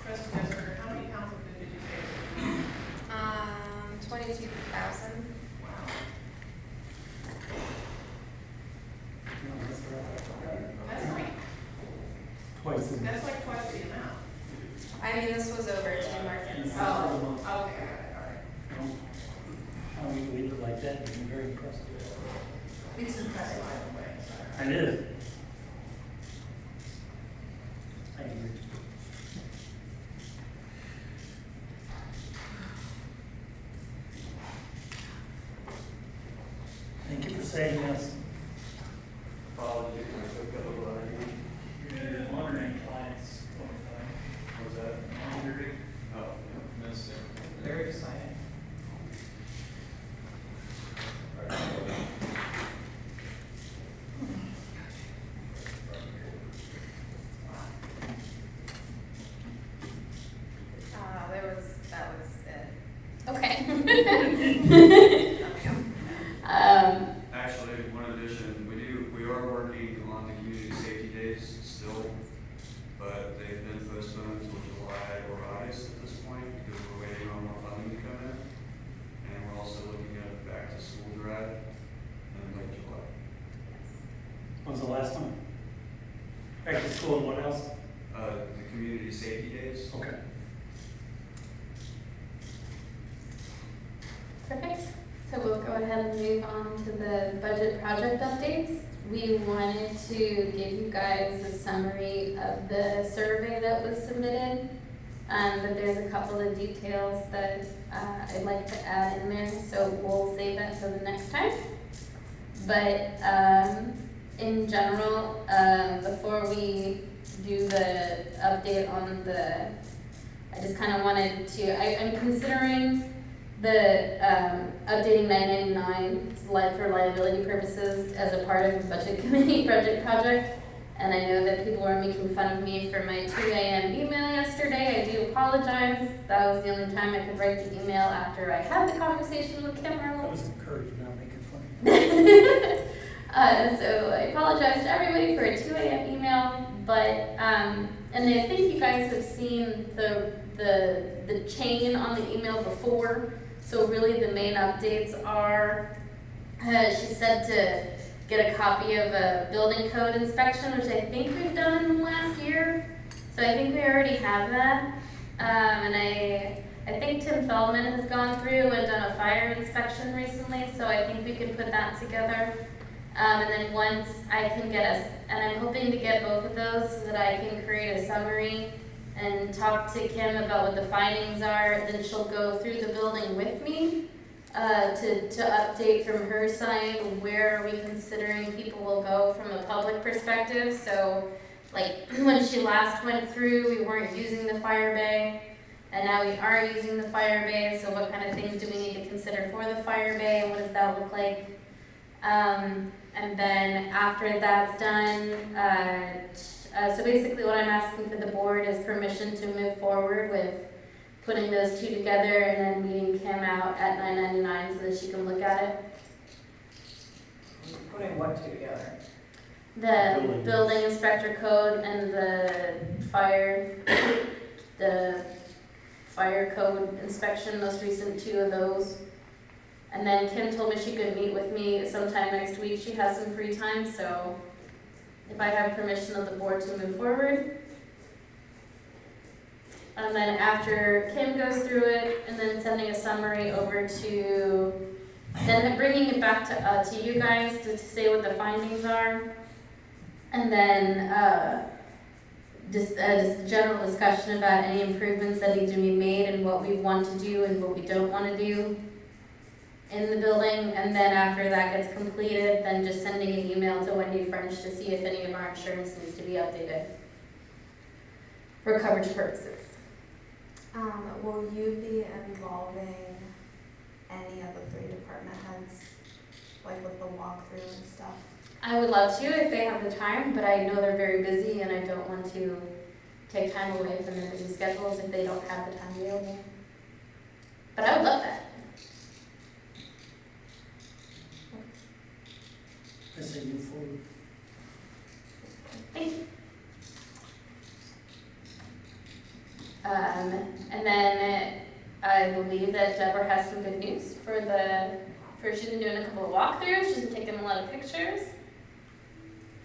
Trustee Jesper, how many pounds of food did you say? 22,000. Wow. That's like, Twice as much. that's like twice the amount. I mean, this was over 2 markets. Oh, okay, all right. How we leave it like that, I'm very impressed. It's impressive either way. It is. I agree. Thank you for saving us. Apologies, I took a little idea. You're monitoring clients. Was that monitoring? Oh, yeah, missed it. Very exciting. That was it. Okay. Actually, one addition, we are working on the community safety days still, but they've been postponed until July or August at this point because we're waiting on more funding to come in. And we're also looking at a back to school drive in late July. When's the last time? Back to school and what else? The community safety days. Okay. Perfect. ahead and move on to the budget project updates. We wanted to give you guys a summary of the survey that was submitted. But there's a couple of details that I'd like to add in there, so we'll save that for the next time. But in general, before we do the update on I just kind of wanted to, I'm considering the updating 999 for liability purposes as a part of the budget committee budget project. And I know that people were making fun of me for my 2 a.m. email yesterday. I do apologize. That was the only time I could write the email after I had the conversation with Kim I Arnold. was encouraged, not making fun of you. So I apologize to everybody for a 2 a.m. email, but and I think you guys have seen the chain on the email before. So really the main updates are, she said to get a copy of a building code inspection, which I think we've done in the last year. So I think we already have that. And I think Tim Feldman has gone through and done a fire inspection recently, so I think we can put that together. And then once I can get us, and I'm hoping to get both of those so that I can create a summary and talk to Kim about what the findings are, then she'll go through the building with me to update from her side where are we considering people will go from a public perspective. So like when she last went through, we weren't using the fire bay, and now we are using the fire bay. So what kind of things do we need to consider for the fire bay, and what does that look like? And then after that's done, so basically what I'm asking for the board is permission to move forward with putting those two together and then meeting Kim out at 999 so that she can look at it. Putting what two together? The building inspector code and the fire code inspection, most recent two of those. And then Kim told me she could meet with me sometime next week. She has some free time, so if I have permission of the board to move forward. And then after Kim goes through it, and then sending a summary over to, then bringing it back to you guys to say what the findings are. And then just a general discussion about any improvements that need to be made and what we want to do and what we don't want to do in the building. And then after that gets completed, then just sending an email to Wendy French to see if any of our insurance needs to be updated for coverage purposes. Will you be involving any of the 3 department heads, like with the walkthrough and stuff? I would love to if they have the time, but I know they're very busy and I don't want to take time away from their busy schedules if they don't have the time available. But I would love that. I say move forward. Thank you. And then I believe that Deborah has some good news she's been doing a couple of walkthroughs, she's been taking a lot of pictures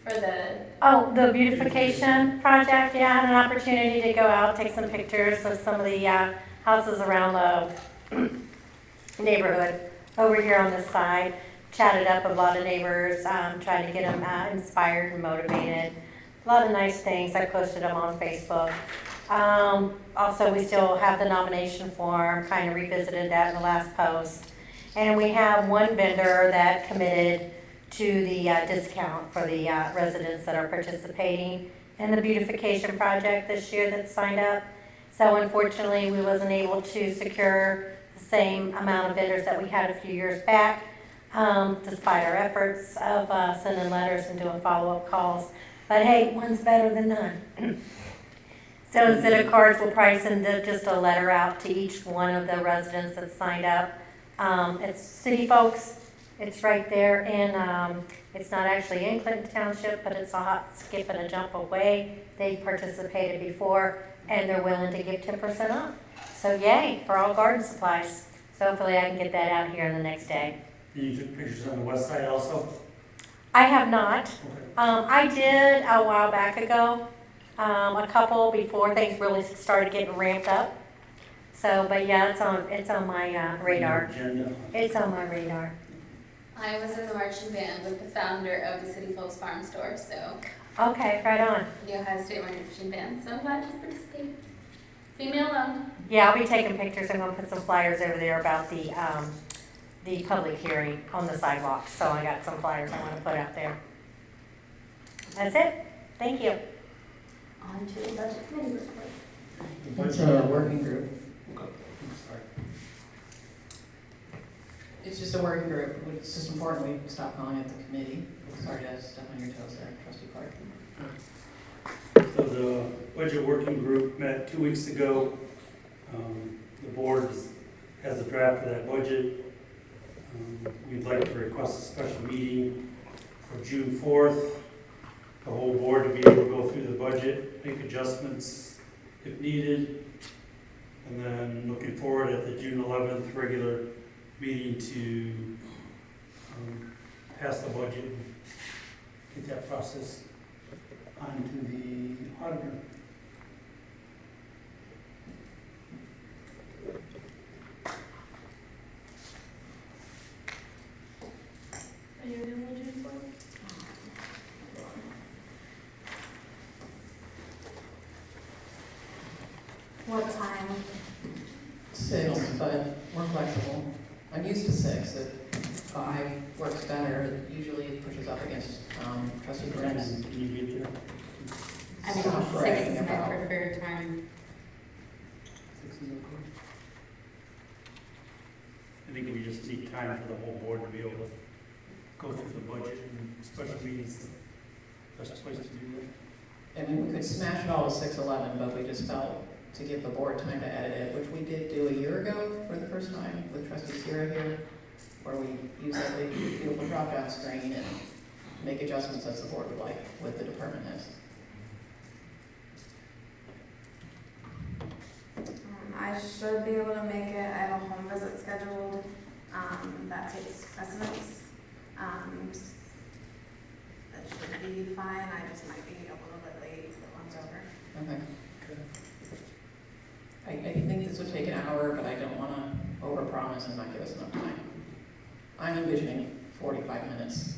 for the beautification project. Yeah, I had an opportunity to go out, take some pictures of some of the houses around the neighborhood over here on this side. Chatted up a lot of neighbors, tried to get them inspired and motivated. A lot of nice things. I posted them on Facebook. Also, we still have the nomination form, kind of revisited that in the last post. And we have one vendor that committed to the discount for the residents that are participating in the beautification project this year that signed up. So unfortunately, we wasn't able to secure the same amount of vendors that we had a few years back, despite our efforts of sending letters and doing follow-up calls. But hey, one's better than none. So instead of cards, we'll probably send just a letter out to each one of the residents that signed up. It's city folks, it's right there, and it's not actually in Clinton Township, but it's a hop, skip, and a jump away. They participated before, and they're willing to give 10% off. So yay, for all garden supplies. So hopefully I can get that out here in the next day. And you took pictures on the west side also? I have not. Okay. I did a while back ago, a couple before things really started getting ramped up. So, but yeah, it's on my radar. Agenda. It's on my radar. I was in the marching band with the founder of the City Folks Farm Store, so Okay, right on. the Ohio State Marching Band, so I'm glad to participate. Female owned. Yeah, I'll be taking pictures. I'm gonna put some flyers over there about the public hearing on the sidewalk. So I got some flyers I wanna put out there. That's it. Thank you. On to the budget committee report. It's a working group. Sorry. It's just a working group. It's just important we stop calling it the committee. Sorry to step on your toes there, trustee Clark. So the budget working group met 2 weeks ago. The board has a draft of that budget. We'd like to request a special meeting for June 4th. The whole board to be able to go through the budget, make adjustments if needed. And then looking forward at the June 11th regular meeting to pass the budget and get that process onto the auditor. Are you doing the June 4th? What time? 6, but we're flexible. I'm used to 6. If 5 works better, usually it pushes up against trustee Grimm's. Can you get there? I mean, Stop 6 bragging is my about. preferred time. 6 is okay. I think we just need time for the whole board to be able to go through the budget and special meetings. Best place to do that. I mean, we could smash it all to 6:11, but we just felt to give the board time to edit it, which we did do a year ago for the first time with trustee Sierra here, where we used that big beautiful drop-down screen and make adjustments as the board would like with the department heads. I should be able to make it. I have a home visit scheduled, that takes precedence. That should be fine. I just might be a little bit late if it runs over. Okay. I think this would take an hour, but I don't want to overpromise and not give us enough time. I'm envisioning 45 minutes.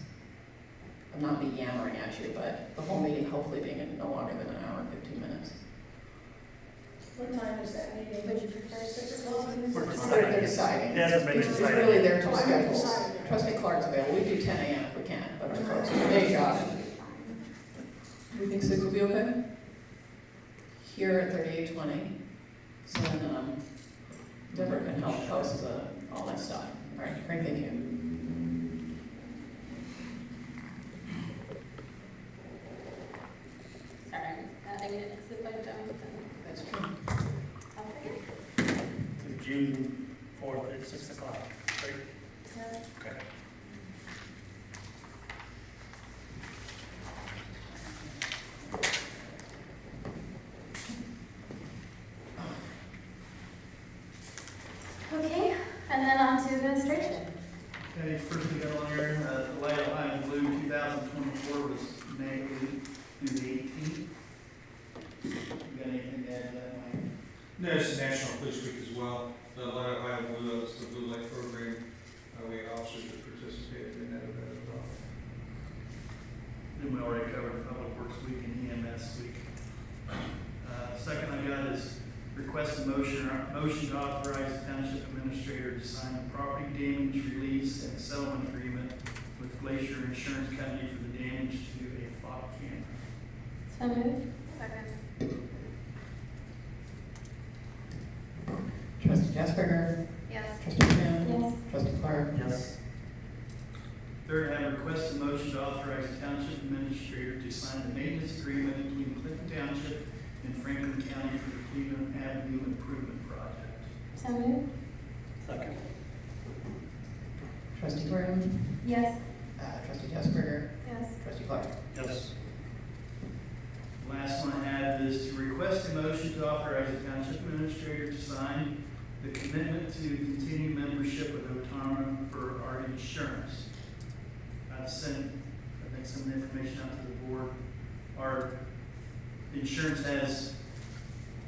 I'm not be yammering at you, but the whole meeting hopefully being no longer than an hour and 15 minutes. What time is that meeting? Would you prefer 6 o'clock? They're deciding. Yeah, that's It's deciding. really their two Oh, I'm schedules. deciding. Trustee Clark's available. We do 10 a.m. if we can, but our folks do day job. Do you think 6 will be okay? Here at 3820. So then, Deborah can help post all that stuff. All right, great, thank you. Sorry, I need to exit by the time. That's true. I'll forget. To June 4th at 6 o'clock, right? Yeah. Okay. Okay, and then on to administration. Okay, first we got on here, the Light Ohio Blue 2024 was May 8th through the 18th. You got anything to add to that, Mike? No, it's National Police Week as well. The Light Ohio Blue, it's the Blue Light Program. We had officers that participated in that event as well. Then we already covered Public Works Week and EMS Week. Second I got is request a motion to authorize the township administrator to sign the property damage release and settlement agreement with Glacier Insurance Company for the damage to a fog camera. So moved. Second. Trustee Jasperger, Yes. trustee Kim, Yes. trustee Clark. Yes. Third, I have requested a motion to authorize the township administrator to sign the maintenance agreement between Clinton Township and Franklin County for the Cleveland Avenue Improvement Project. So moved. Second. Trustee Grimm, Yes. trustee Jasperger, Yes. trustee Clark. Yes. Last one I have is to request a motion to authorize the township administrator to sign the commitment to continue membership with Otama for our insurance. I've sent, I think, some information out to the board. Our insurance has,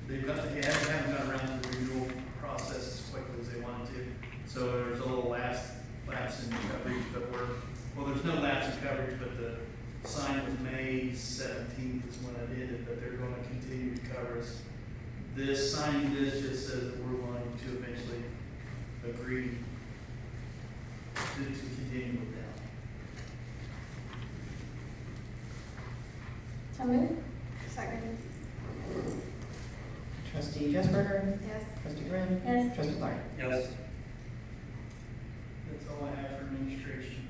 they haven't got around to the renewal process as quickly as they wanted to. So there's a little lapse in coverage, but we're but they're gonna continue to cover us. This, signing this just says that we're going to eventually agree to continue with them. So moved. Second. Trustee Jesberger? Yes. Trustee Graham? Yes. Trustee Clark? Yes. That's all I have for administration.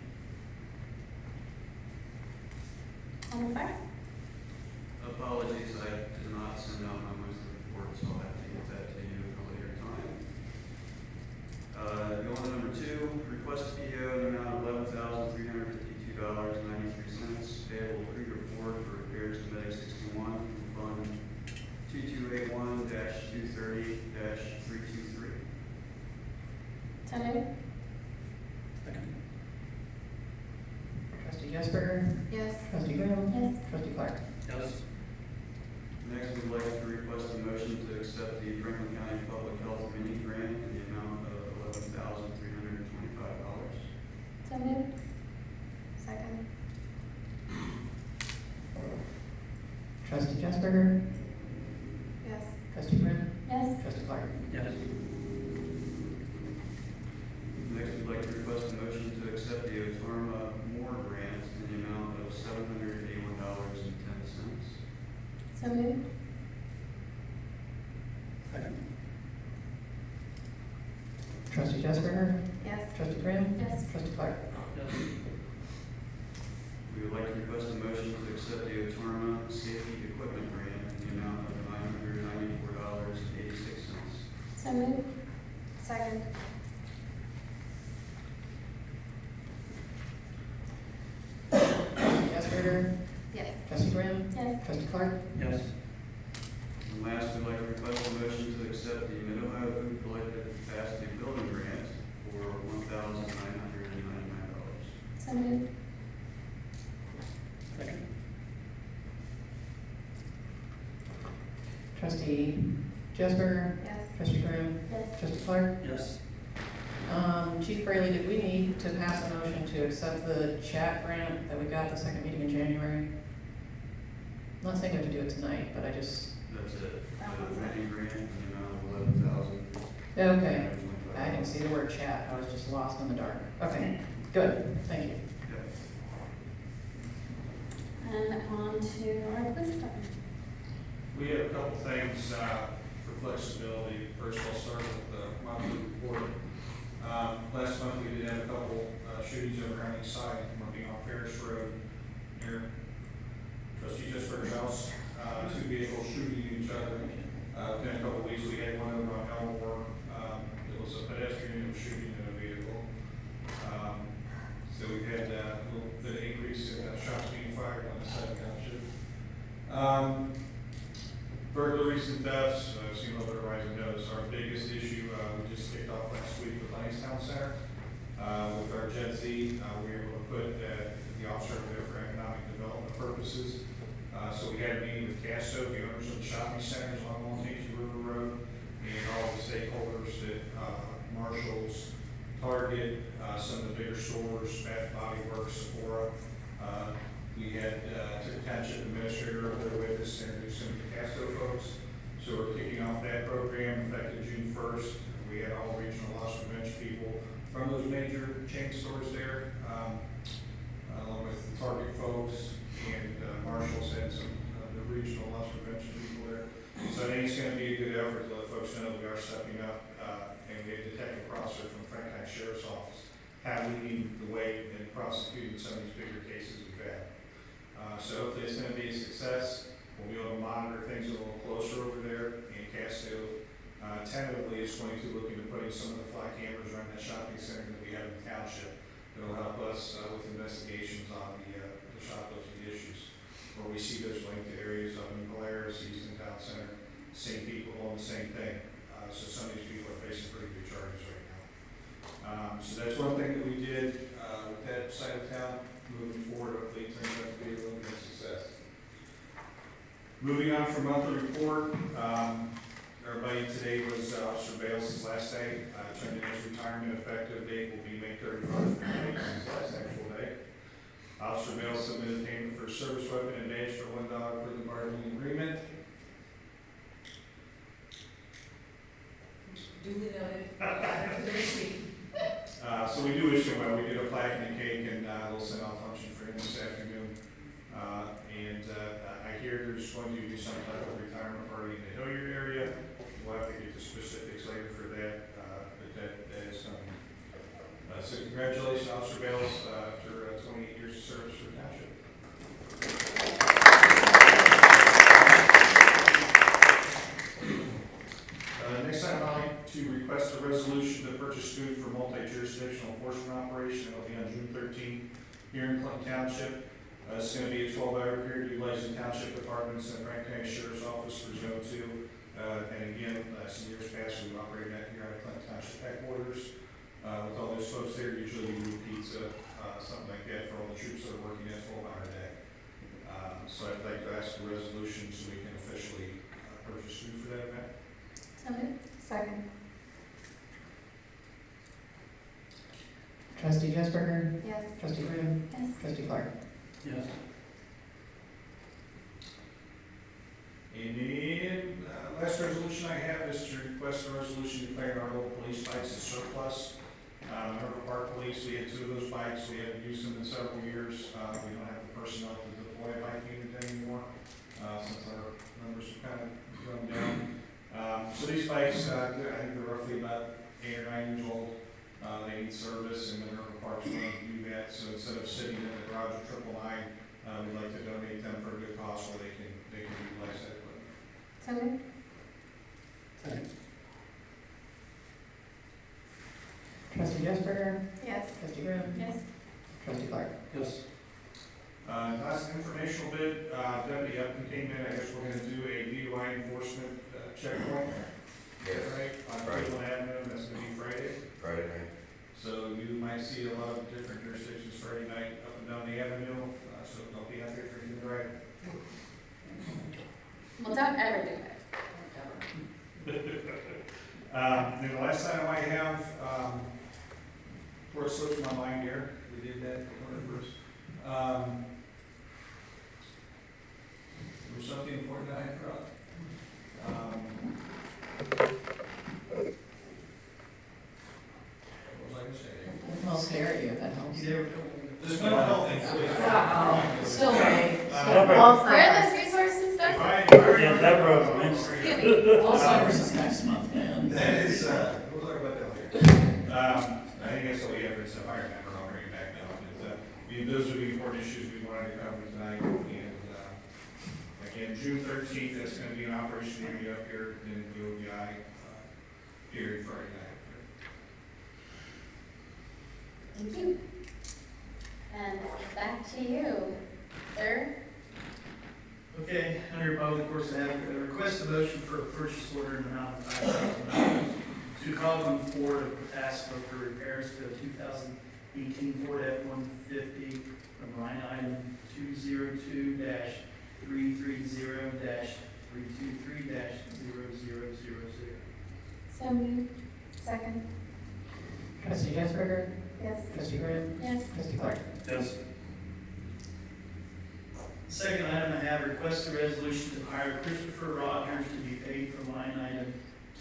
Alderman Clark? Apologies, I did not send out my monthly report, so I'll have to get that to you at a later time. Going to number 2, request PO in the amount of $11,352.93 payable to Krieger Ford for repairs to Medic 61 from Fund 2281-230-323. So moved. Trustee Jesberger? Yes. Trustee Graham? Yes. Trustee Clark? Yes. Next, we'd like to request a motion to accept the Franklin County Public Health Mini Grant in the amount of $11,325. So moved. Second. Trustee Jesberger? Yes. Trustee Graham? Yes. Trustee Clark? Yes. Next, we'd like to request a motion to accept the Otorma Moore Grant in the amount of $781.10. So moved. Trustee Jesberger? Yes. Trustee Graham? Yes. Trustee Clark? Yes. We would like to request a motion to accept the Otorma Safety Equipment Grant in the amount of $994.86. So moved. Second. Trustee Jesberger? Yes. Trustee Graham? Yes. Trustee Clark? Yes. And last, we'd like to request a motion to accept the Mid-Ohio Food Collective Capacity Building Grant for $1,999. So moved. Trustee Jesberger? Yes. Trustee Graham? Yes. Trustee Clark? Yes. Chief Braley, did we need to pass a motion to accept the chat grant that we got the second meeting in January? I'm not saying we have to do it tonight, but I just, That's it. That The was it. mini grant in the amount of $11,000. okay. I didn't see the word chat, I was just lost in the dark. Okay, good, thank you. And on to our police department. We have a couple things for flexibility. First, I'll start with the monthly report. Last month, we did have a couple shootings over on the side, one being on Ferris Road near Trustee Jesper's house. 2 vehicles shooting each other. Within a couple of weeks, we had one over on Elmore. It was a pedestrian who was shooting in a vehicle. So we had a little bit of increase in shots being fired on the side of the township. Burglaries and thefts, I've seen a little bit of rising notice. Our biggest issue, we just kicked off last week with Town Center. With our Gen Z, we were able to put the officer there for economic development purposes. So we had a meeting with Casto, the owners of the shopping centers along Montague River Road, and all the stakeholders at Marshalls, Target, some of the bigger stores, Bath Body Works, Sephora. We had took the township administrator over there with us and introduced some of the Casto folks. So we're kicking off that program effective June 1st. We had all regional loss prevention people from those major chain stores there, along with the Target folks, and Marshalls had some of the regional loss prevention people there. So I think it's going to be a good effort to let folks know that we are stepping up, and we have Detective Prosser from Franklin Sheriff's Office how we lead the way in prosecuting some of these bigger cases we've had. So hopefully it's going to be a success. We'll be able to monitor things a little closer over there, and Casto tentatively is going to look into putting some of the fly cameras around that shopping center that we have in the township. It'll help us with investigations on the shoplifting issues, where we see those linked to areas up in Polaris, Easton Town Center, same people doing the same thing. So some of these people are facing pretty good charges right now. So that's one thing that we did with that side of town. Moving forward, hopefully it turns out to be a little bit of success. Moving on from monthly report, everybody today was Officer Bales' last day. Turned in his retirement effective date will be May 31st, his last actual day. Officer Bell submitted payment for a service weapon and badge for $1 per the bargaining agreement. Duly noted. Added to the receipt. So we do issue, we did a plaque and a cake and a little send-off function for him this afternoon. I hear there's going to be some type of retirement party in the Hilliard area. We'll have to get the specifics later for that, but that is coming. So congratulations, Officer Bales, after 28 years of service for the township. Next item, I'd like to request a resolution to purchase food for multi-jurisdictional enforcement operation. It'll be on June 13th here in Clinton Township. It's going to be a 12-hour period utilizing township departments and Frank County Sheriff's Office for Zone 2. And again, some years past, we've operated that here at Clinton Township headquarters. With all those folks there, usually we do pizza, something like that for all the troops that are working that 12-hour day. So I'd like to ask a resolution so we can officially purchase food for that event. So moved. Second. Trustee Jesberger? Yes. Trustee Grimm? Yes. Trustee Clark? Yes. And the last resolution I have is to request a resolution declaring our local police bikes as surplus. Remember Park Police, we had 2 of those bikes, we haven't used them in several years. We don't have the personnel to deploy a bike unit anymore, since our numbers have kind of gone down. So these bikes, I think they're roughly about 8 or 9 years old. They need service, and Minerva Park's going to do that. So instead of sitting in the garage at Triple Nine, we'd like to donate them for a good cause where they can utilize that equipment. So moved. Second. Trustee Jesberger? Yes. Trustee Grimm? Yes. Trustee Clark? Yes. Last informational bid, Deputy Upton came in. I guess we're going to do a DUI enforcement checkpoint. Yes. Right, on Right. Cleveland Avenue, and that's going to be Friday. Friday night. So you might see a lot of different jurisdictions Friday night up and down the avenue, so don't be out there drinking and driving. Well, don't ever do that. Then the last item I have, where it slips my mind here, we did that first. There was something important that I forgot. What was I gonna say? I'll stare at you if that helps. This mental health thing, please. Still may. Where are those resources, Doug? Yeah, that road, man. Alzheimer's is next month, man. That is, we'll talk about that later. I think that's all we have for this environment, but I'll bring it back now. Those are the important issues we wanted to cover tonight, and, again, June 13th, that's gonna be an operation area up here in the OBI, period Friday night. Thank you. And back to you, sir. Okay, under public works, I have a request a motion for a purchase order in the amount of $5,000 to Coghlan Ford Pasco for repairs to a 2018 Ford F-150 from line item 202-330-323-000. So moved. Second. Trustee Jesberger? Yes. Trustee Grimm? Yes. Trustee Clark? Yes. Second item I have, request a resolution to hire Christopher Rogers to be paid from line item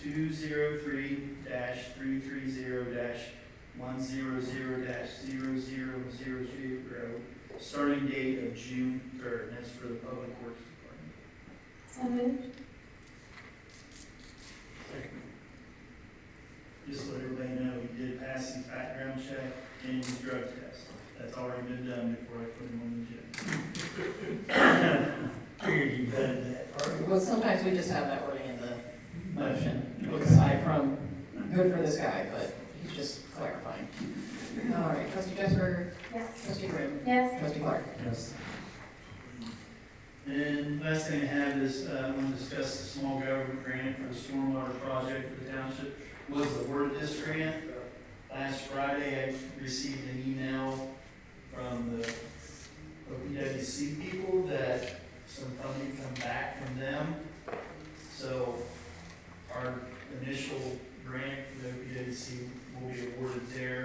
203-330-100-0000, starting date of June 3rd, and that's for the Public Works Department. So moved. Just so everybody know, he did pass his background check and his drug test. That's already been done before I put him on the agenda. Figured you vetted that part. Well, sometimes we just have that wording in the motion, aside from good for this guy, but he's just clarifying. All right, Trustee Jesberger? Yes. Trustee Grimm? Yes. Trustee Clark? Yes. And last thing I have is, I want to discuss the small government grant for the stormwater project for the township. Was awarded this grant. Last Friday, I received an email from the OPWC people that some funding come back from them. So our initial grant for the OPWC will be awarded there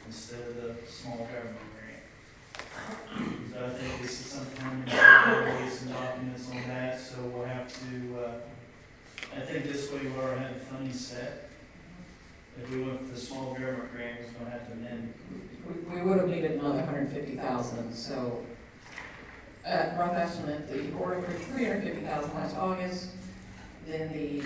instead of the small government grant. If we went for the small government grant, it's gonna have to amend. We would have needed another 150,000, so rough estimate, the board approved 350,000 last August. Then the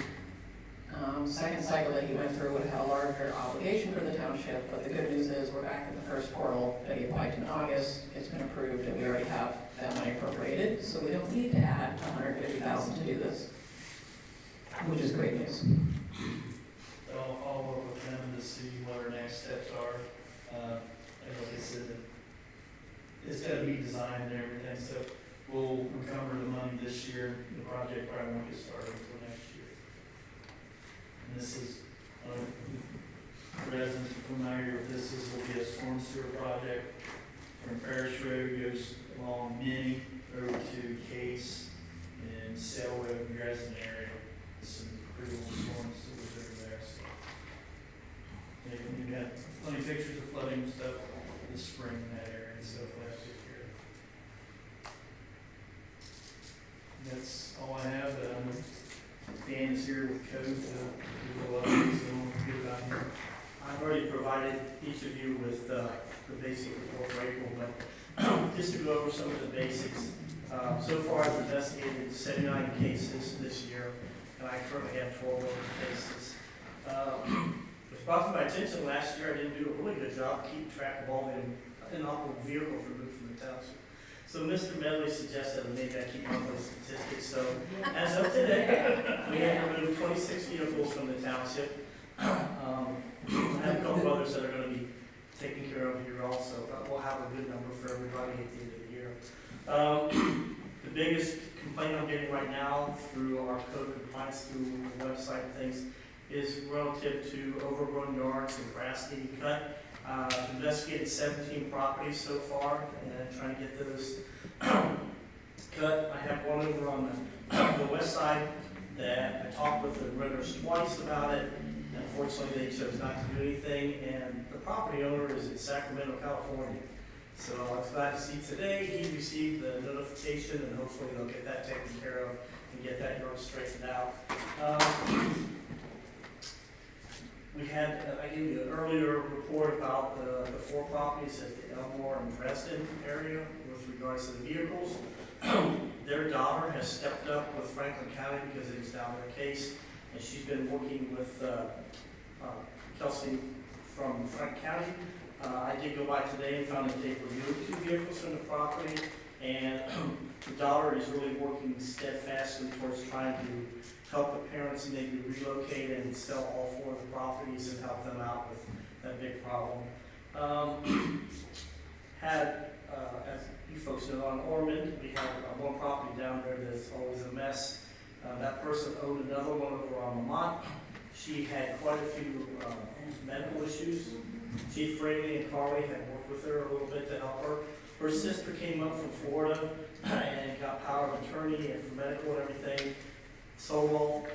second cycle that he went through would have had a larger obligation for the township, but the good news is we're back in the first portal that he applied to in August. It's been approved and we already have that money appropriated, so we don't need to add 150,000 to do this, which is great news. So I'll follow up with them to see what our next steps are. And like I said, it's gotta be designed and everything, so we'll encumber the money this year. The project probably won't get started until next year. And this is, residents are familiar with this, will be a storm sewer project from Parish Road, goes along Minnie, over to Case and Sail Road and Dresden area. Some pretty old storm sewers over there, so. Yeah, we got plenty of pictures of flooding and stuff this spring in that area, and so last year. That's all I have. Dan is here with code to do a lot of things, so we'll get about him. I've already provided each of you with the basic report for April, but just to go over some of the basics. So far, I've investigated 79 cases this year, and I currently have 12 open cases. It was brought to my attention last year, I didn't do a really good job keeping track of all the inoperable vehicles removed from the township. So Mr. Medley suggested that maybe I keep up with statistics. So as of today, we have removed 26 vehicles from the township. I have a couple others that are going to be taken care of here also, but we'll have a good number for everybody at the end of the year. The biggest complaint I'm getting right now through our code compliance through the website and things is relative to overgrown yards and grass needing cut. Investigated 17 properties so far and trying to get those cut. I have one over on the west side that I talked with the renters twice about it. Unfortunately, they chose not to do anything, and the property owner is in Sacramento, California. So I was glad to see today he received the notification, and hopefully they'll get that taken care of and get that yard straightened out. We had, I gave you an earlier report about the 4 properties at the Elmore and Dresden area with regards to the vehicles. Their daughter has stepped up with Franklin County because it is now their case, and she's been working with Kelsey from Franklin County. I did go by today and found that they've removed 2 vehicles from the property, and the daughter is really working steadfastly towards trying to help the parents maybe relocate and sell all 4 of the properties and help them out with that big problem. As you folks know, on Ormond, we have one property down there that's always a mess. That person owned another one over on Lamont. She had quite a few medical issues. Chief Fraley and Carly had worked with her a little bit to help her. Her sister came up from Florida and got power of attorney and for medical and everything. Sold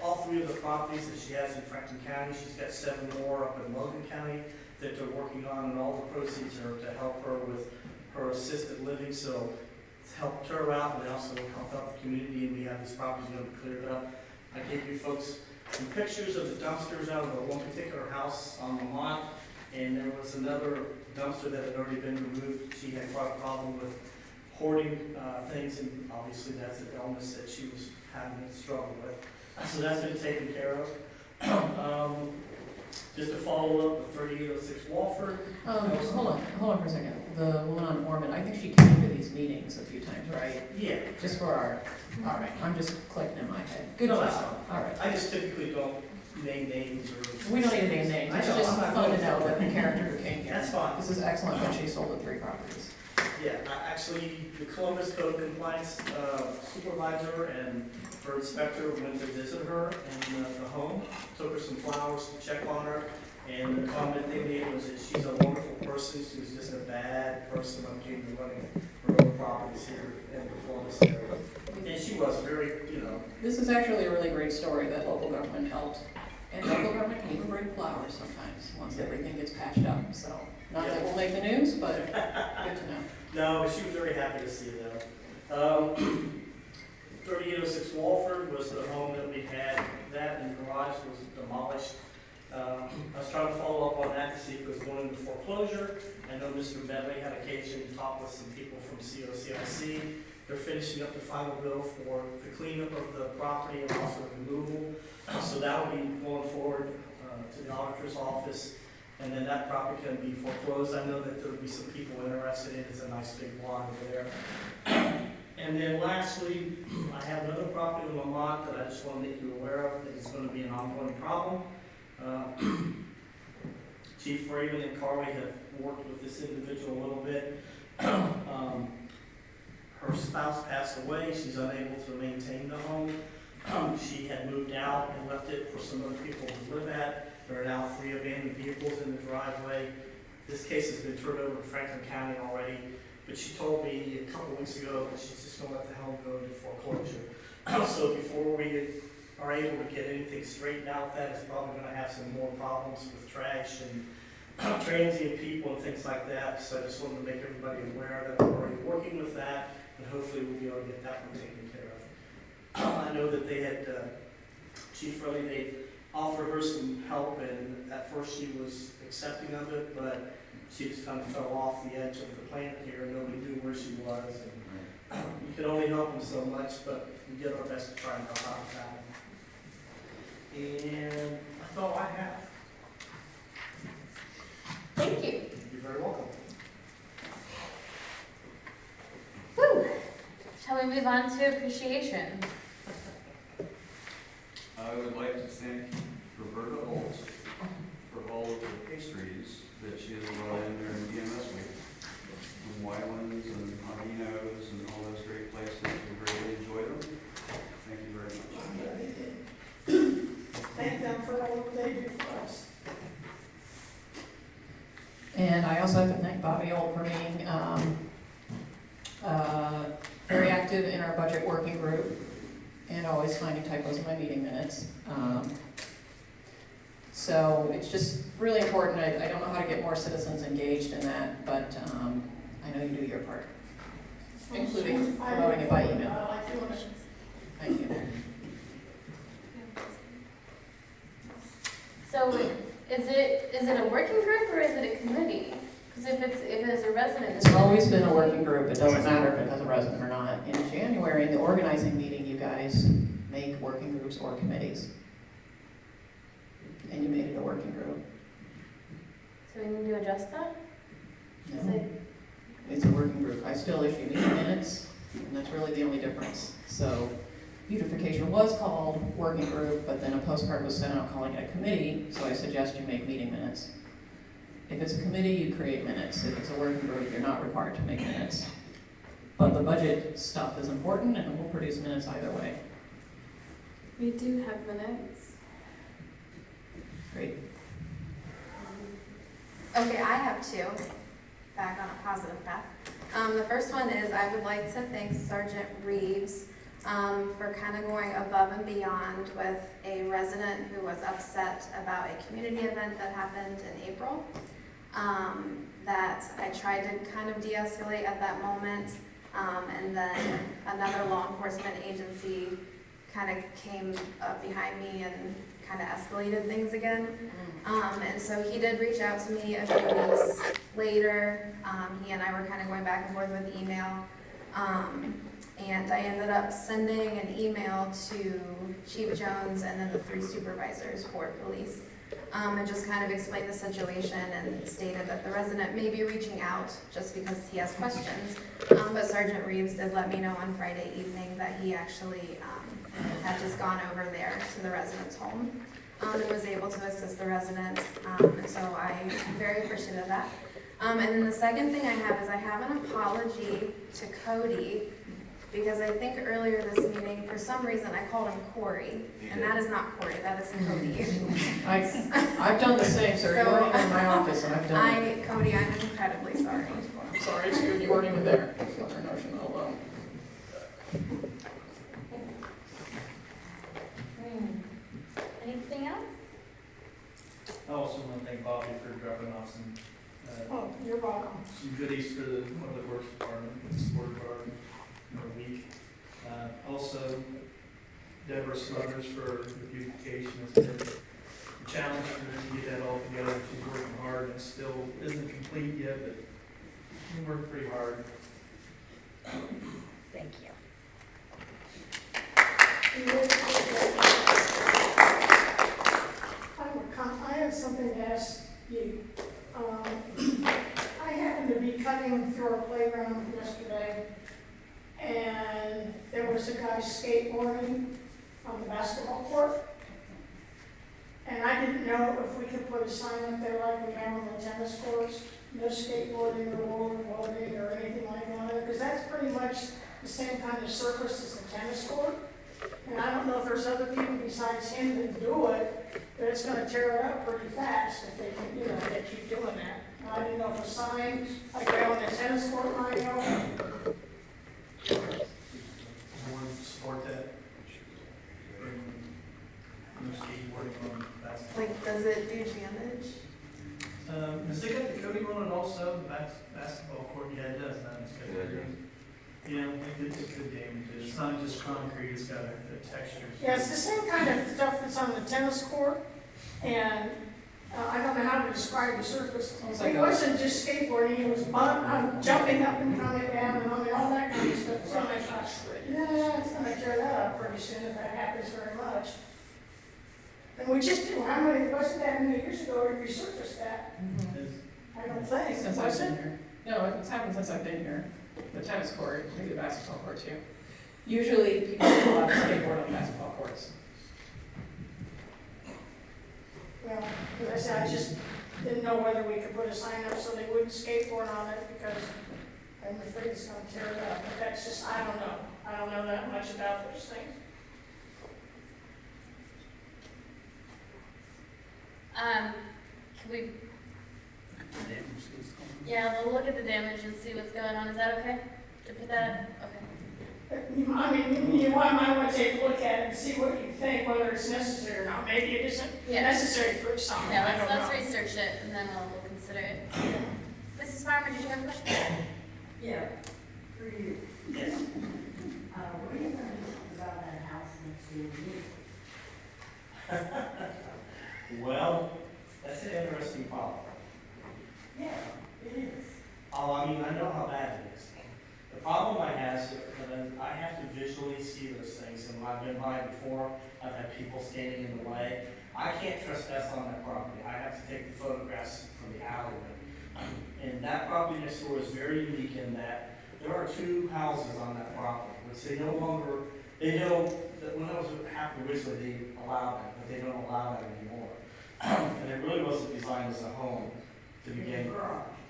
all 3 of the properties that she has in Franklin County. She's got 7 more up in Logan County that they're working on, and all the proceeds are to help her with her assisted living. So it's helped her out, and it also helped out the community, and we have these properties going to be cleared up. I gave you folks some pictures of the dumpsters out of the one particular house on Lamont, and there was another dumpster that had already been removed. She had quite a problem with hoarding things, and obviously that's an illness that she was having to struggle with. So that's been taken care of. Just to follow up, the 3806 Walford. Hold on for a second. The woman on Ormond, I think she came to these meetings a few times, right? Yeah. Just for our, all right, I'm just clicking in my head. Good No, job. that's fine. All right. I just typically don't name names or. We don't need to name names. It's I know, just I'm not fun to going know to. that the character who came here. That's fine. This is excellent that she sold the 3 properties. Yeah, actually, the Columbus Code Compliance supervisor and her inspector went to visit her in the home, took her some flowers to check on her, and the comment they made was that she's a wonderful person. She was just a bad person when it came to running her own properties here in the Columbus area. And she was very, This is actually a really great story that local government helped. And local government can even bring flowers sometimes, once everything gets patched up. So, not that we'll make the news, but good to know. No, but she was very happy to see them. 3806 Walford was the home that we had. That and the garage was demolished. I was going into foreclosure. I know Mr. Bentley had occasion to talk with some people from COCIC. They're finishing up the final bill for the cleanup of the property and also removal. So that will be going forward to the auditor's office, and then that property can be foreclosed. I know that there will be some people interested in it. It's a nice big lot over there. And then lastly, I have another property in Lamont that I just want to make you aware of that is going to be an ongoing problem. Chief Raven and Carly have worked with this individual a little bit. Her spouse passed away. She's unable to maintain the home. She had moved out and left it for some other people to live at. There are now 3 abandoned vehicles in the driveway. This case has been turned over to Franklin County already, but she told me a couple weeks ago that she's just going to let the home go into foreclosure. So before we are able to get anything straightened out, that is probably going to have some more problems with trash and transient people and things like that. So I just wanted to make everybody aware that we're already working with that, and hopefully we'll be able to get that one taken care of. I know that they had, Chief Rowley, they offered her some help, and at first she was accepting of it, but she just kind of fell off the edge of the plant here. Nobody knew where she was, and you can only help them so much, but we did our best to try and help out with that one. And that's all I have. Thank you. You're very welcome. Woo. Shall we move on to appreciation? I would like to thank Roberta Holt for all of the pastries that she has brought in during EMS week, from Wylands and Avino's and all those great places. We really enjoyed them. Thank you very much. Thank them for all they do for us. And I also have to thank Bobby Old for being very active in our budget working group and always finding typos in my meeting minutes. So it's just really important. I don't know how to get more citizens engaged in that, but I know you do your part, including promoting it by email. I like doing it. Thank you. So is it a working group or is it a committee? Because if it's a resident. It's always been a working group. It doesn't matter if it has a resident or not. In January, in the organizing meeting, you guys make working groups or committees. And you made it a working group. So we need to adjust that? Is No, it, it's a working group. I still issue meeting minutes, and that's really the only difference. So beautification was called working group, but then a postcard was sent out calling it a committee, so I suggest you make meeting minutes. If it's a committee, you create minutes. If it's a working group, you're not required to make minutes. But the budget stuff is important, and we'll produce minutes either way. we do have minutes. Great. Okay, I have 2, back on a positive path. The first one is I would like to thank Sergeant Reeves for kind of going above and beyond with a resident who was upset about a community event that happened in April. That I tried to kind of de-escalate at that moment, and then another law enforcement agency kind of came up behind me and kind of escalated things again. And so he did reach out to me a few weeks later. He and I were kind of going back and forth with email. And I ended up sending an email to Chief Jones and then the 3 supervisors for police. And just kind of explained the situation and stated that the resident may be reaching out just because he has questions. But Sergeant Reeves did let me know on Friday evening that he actually had just gone over there to the resident's home and was able to assist the resident. And so I'm very appreciative of that. And then the second thing I have is I have an apology to Cody, because I think earlier this meeting, for some reason, I called him Corey, and that is not Corey, that is Cody. I've done the same, sir. You weren't even in my office, and I've done it. Cody, I'm incredibly sorry. I'm sorry, it's good you weren't even there. Feel your notion alone. Anything else? I also want to thank Bobby for dropping off some, Oh, you're welcome. some goodies for the Public Works Department, and support of our week. Also, Deborah Smothers for the beautification. It's been a challenge for her to get that all together. She's working hard and still complete yet, but we worked pretty hard. Thank you. I have something to ask you. I happened to be cutting through our playground yesterday, and there was a guy skateboarding on the basketball court. And I didn't know if we could put a sign up there like we have on the tennis courts, no skateboarding or rollerblading or anything like that, because that's pretty much the same kind of surface as the tennis court. And I don't know if there's other people besides him that do it, but it's gonna tear it up pretty fast if they can, they keep doing that. And I didn't know if a sign, like right on the tennis court might help. Someone support that. No skateboarding on basketball. Like, does it do damage? Has they got the coating on it also, the basketball court? Yeah, it does, it's got coating. Yeah, it's good damage. It's not just concrete, it's got a texture. Yeah, it's the same kind of stuff that's on the tennis court, and I don't know how to describe the surface. It wasn't just skateboarding, it was jumping up and coming down and all that kind of stuff. So I thought, yeah, it's gonna tear that up pretty soon if that happens very much. And we just did, wasn't that many years ago we resurfaced that? I don't think, Since I've was been it? here. No, it's happened since I've been here. The tennis court, maybe the basketball court too. Usually people do a lot of skateboard on basketball courts. Well, as I said, I just didn't know whether we could put a sign up so they wouldn't skateboard on it, because I'm afraid it's gonna tear it up, but that's just, I don't know. I don't know that much about those things. Can we, yeah, we'll look at the damage and see what's going on. Is that okay? To put that, okay. I mean, you might want to take a look at it and see what you think, whether it's necessary or not. Maybe it isn't Yeah. necessary for some, Yeah, I don't know. let's research it and then we'll consider it. Mrs. Farmer, did you have a question? Yeah, for you. Yes. What are you gonna do about that house next to you? Well, that's an interesting problem. Yeah, it is. Oh, I mean, I know how bad it is. The problem I have is that I have to visually see those things, and when I've been by before, I've had people standing in the way. I can't trespass on that property. I have to take the photographs from the alleyway. And that property next door is very unique in that there are two houses on that property, which they no longer, when I was half originally, they allowed that, but they don't allow that anymore. And it really wasn't designed as a home to begin with.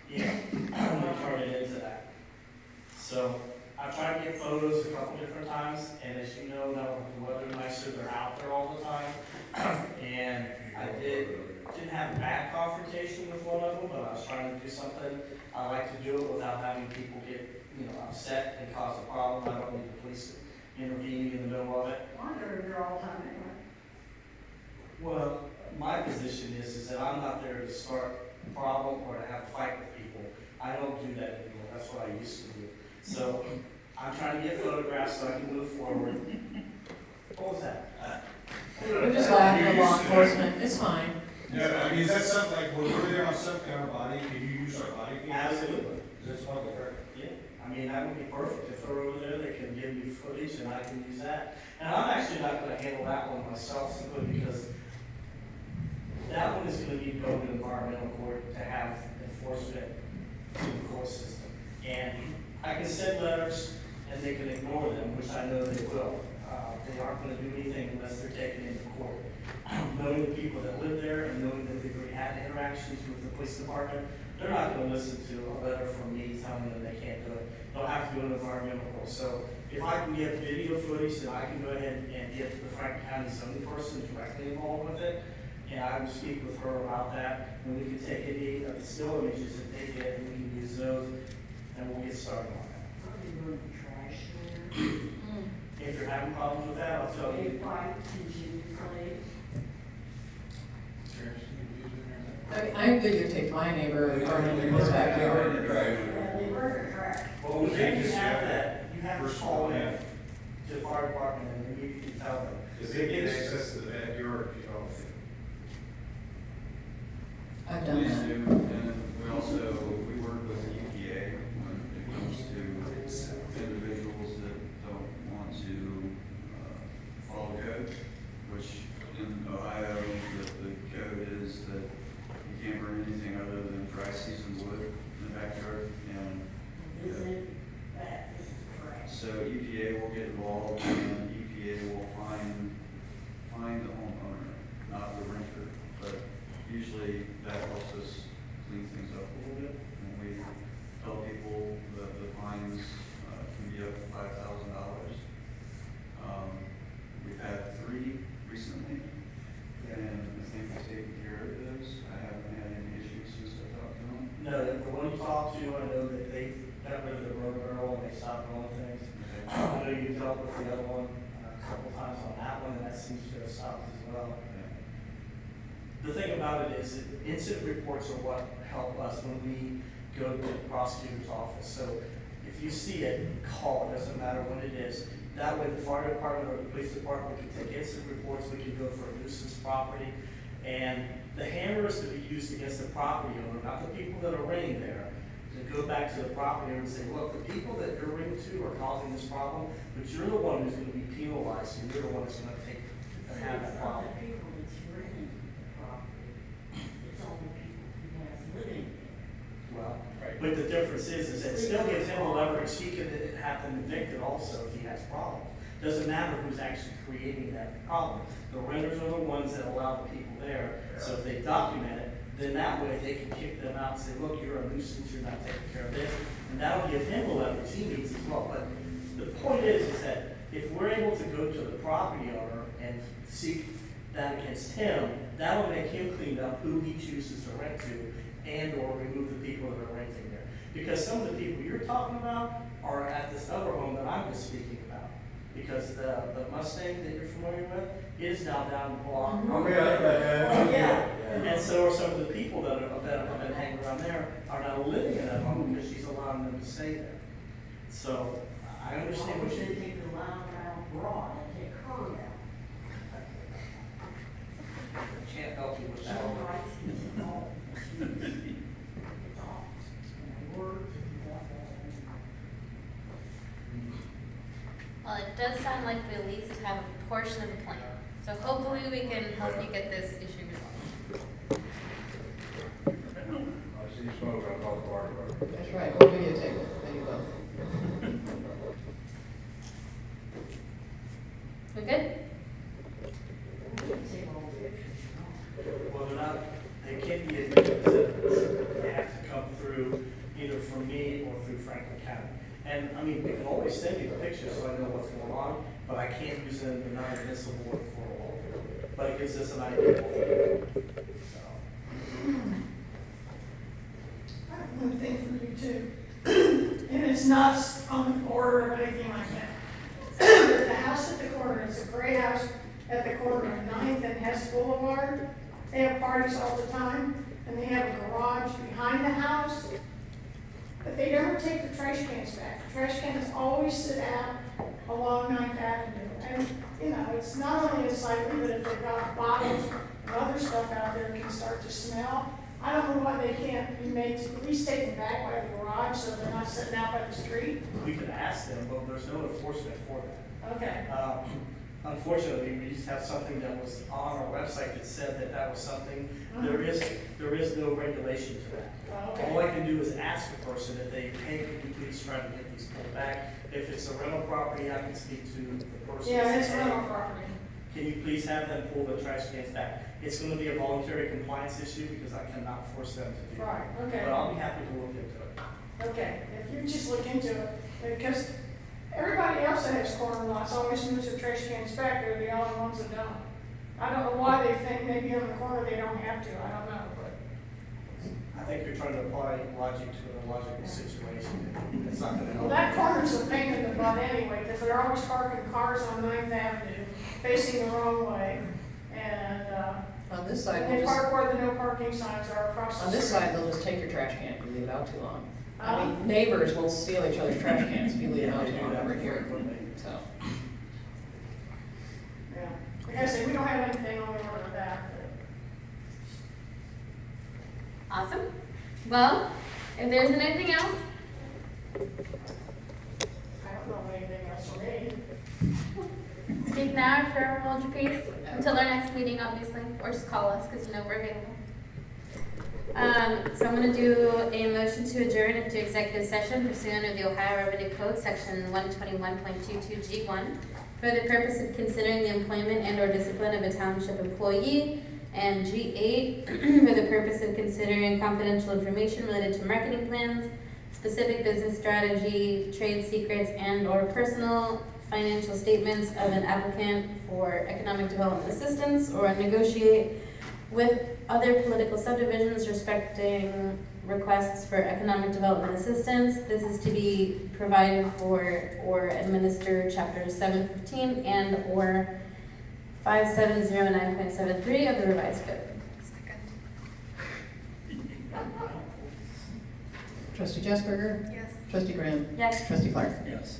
Yeah, we turned it into that. So I've tried to get photos a couple different times, and as you know, now with the weather nicer, they're out there all the time. And I didn't have a bad confrontation with one of them, but I was trying to do something. I like to do it without having people get, upset and cause a problem. I don't need the police intervening in the middle of it. I'm there all the time anyway. Well, my position is that I'm not there to start a problem or to have a fight with people. I don't do that anymore. That's what I used to do. So I'm trying to get photographs so I can move forward. What was that? We're just laughing at law enforcement, it's fine. Yeah, I mean, is that something, like, when we're there on some kind of body, can you use our body cam? Absolutely. That's public record. Yeah, I mean, that would be perfect. If they're over there, they can give me footage and I can use that. And I'm actually not gonna handle that one myself simply because that one is gonna need to go to environmental court to have enforcement to the court system. And I can send letters and they can ignore them, which I know they will. They aren't gonna do anything unless they're taken into court. Knowing the people that live there and knowing that they've already had interactions with the police department, they're not gonna listen to a letter from me telling them they can't do it. They'll have to go to environmental court. So if I can get video footage, then I can go ahead and get the Franklin County zoning person directly involved with it. And I will speak with her about that, and we can take any of the still images that they get, and we can use those, and we'll get started on that. Are you doing the trash there? If you're having problems with that, I'll tell you. If I continuously, I'm good to take my neighbor burning in his backyard. yeah, they burn the trash. Well, we can have that, you have to call in to the fire department, and we can tell them. Because they get access to the backyard if you don't. I've done Please that. do, and we also dry season wood in the backyard, and Is it, that is correct? so EPA will get involved, and EPA will fine the homeowner, not the renter, but usually that helps us clean things up a little bit, and we tell people that the fines can be up to $5,000. We've had 3 recently, and I think we've taken care of those. I haven't had any issues since I talked to them. No, the one you talked to, I know that they got rid of the road girl and they stopped doing things. I know you dealt with the other one a couple times on that one, and that seems to have stopped as well. The thing about it is, incident reports are what help us when we go to the prosecutor's office. So if you see it, call, it doesn't matter when it is. That way the fire department or the police department can take incident reports, we can go for a nuisance property. And the hammer is to be used against the property owner, not the people that are renting there. To go back to the property owner and say, look, the people that you're renting to are causing this problem, but you're the one who's gonna be penalized, and you're the one that's gonna have that It's problem. not the people that's renting the property, it's only people who has living there. Well, but the difference is it still gives him a leverage, he could have them evicted also if he has problems. Doesn't matter who's actually creating that problem. The renters are the ones that allow the people there, so if they document it, then that way they can kick them out and say, look, you're a nuisance, you're not taking care of this, and that'll give him the leverage he needs as well. But the point is that if we're able to go to the property owner and seek that against him, that'll make him clean up who he chooses to rent to and or remove the people that are renting there. Because some of the people you're talking about are at this other home that I'm just speaking about. Because the Mustang that you're familiar with is now down the block. Oh, yeah. Yeah, and so are some of the people that have been hanging around there are now living in that home because she's allowing them to stay there. So I understand what Why would you. they take the loud down broad and take her down? Can't help you with She that. writes these all, it's all, and words and that. Well, it does sound like we at least have a portion of the plan. So hopefully we can help you get this issue resolved. I see smoke, I call the fire department. That's right, we'll videotape it, there you go. We good? Take all pictures, Well, they're not, they can't be admitted as evidence. They have to come through either from me or through Franklin County. And, I mean, we can always send you the pictures so I know what's going on, but I can't use them, they're not admissible for a law. But it gives us an idea. So, I have one thing for you too, and it's not on the order or anything like that. But the house at the corner, it's a gray house at the corner of 9th and Hess Boulevard. They have parties all the time, and they have a garage behind the house. But they never take the trash cans back. The trash cans always sit out along 9th Avenue. And, you know, it's not only unsightly, but if they've got bottles and other stuff out there, it can start to smell. I don't know why they can't be made to at least take them back by the garage so they're not sitting out by the street. we could ask them, but there's no enforcement for that. Okay. Unfortunately, we used to have something that was on our website that said that that was something, there is no regulation to that. All Okay. I can do is ask a person if they, hey, can you please try to get these pulled back? If it's a rental property, I can speak to the person. Yeah, and it's say, rental "Hey, property. can you please have them pull the trash cans back? It's gonna be a voluntary compliance issue because I cannot force them to do that. Right, But okay. I'll be happy to look into it. Okay, if you just look into it, because everybody else that has corner lots always moves their trash cans back, they're the only ones that don't. I don't know why they think maybe on the corner they don't have to, I don't know, but. I think you're trying to apply logic to an illogical situation. It's not gonna Well, help. that corner's a pain in the butt anyway, because they're always parking cars on 9th Avenue, facing the wrong way. And, On this side, they we'll just, park where the no parking signs are across the on this street. side, they'll just take your trash can if you leave it out too long. I mean, neighbors will steal each other's trash cans if you leave it out too long over here, so. Yeah, like I said, we don't have anything on the order of that, but. Awesome. Well, if there isn't anything else, I don't know of anything else for me. speak now or forever hold your peace until our next meeting, obviously, or just call us because you know we're available. So I'm gonna do a motion to adjourn into executive session pursuant of the Ohio Revenue Code, section 121.22G1, for the purpose of considering the employment and/or discipline of a township employee, and G8, for the purpose of considering confidential information related to marketing plans, specific business strategy, trade secrets, and/or personal financial statements of an applicant for economic development assistance, or negotiate with other political subdivisions respecting requests for economic development assistance. This is to be provided for or administer chapters 715 and/or 5709.73 of the revised code. Trustee Jessberger? Yes. Trustee Graham? Yes. Trustee Clark? Yes.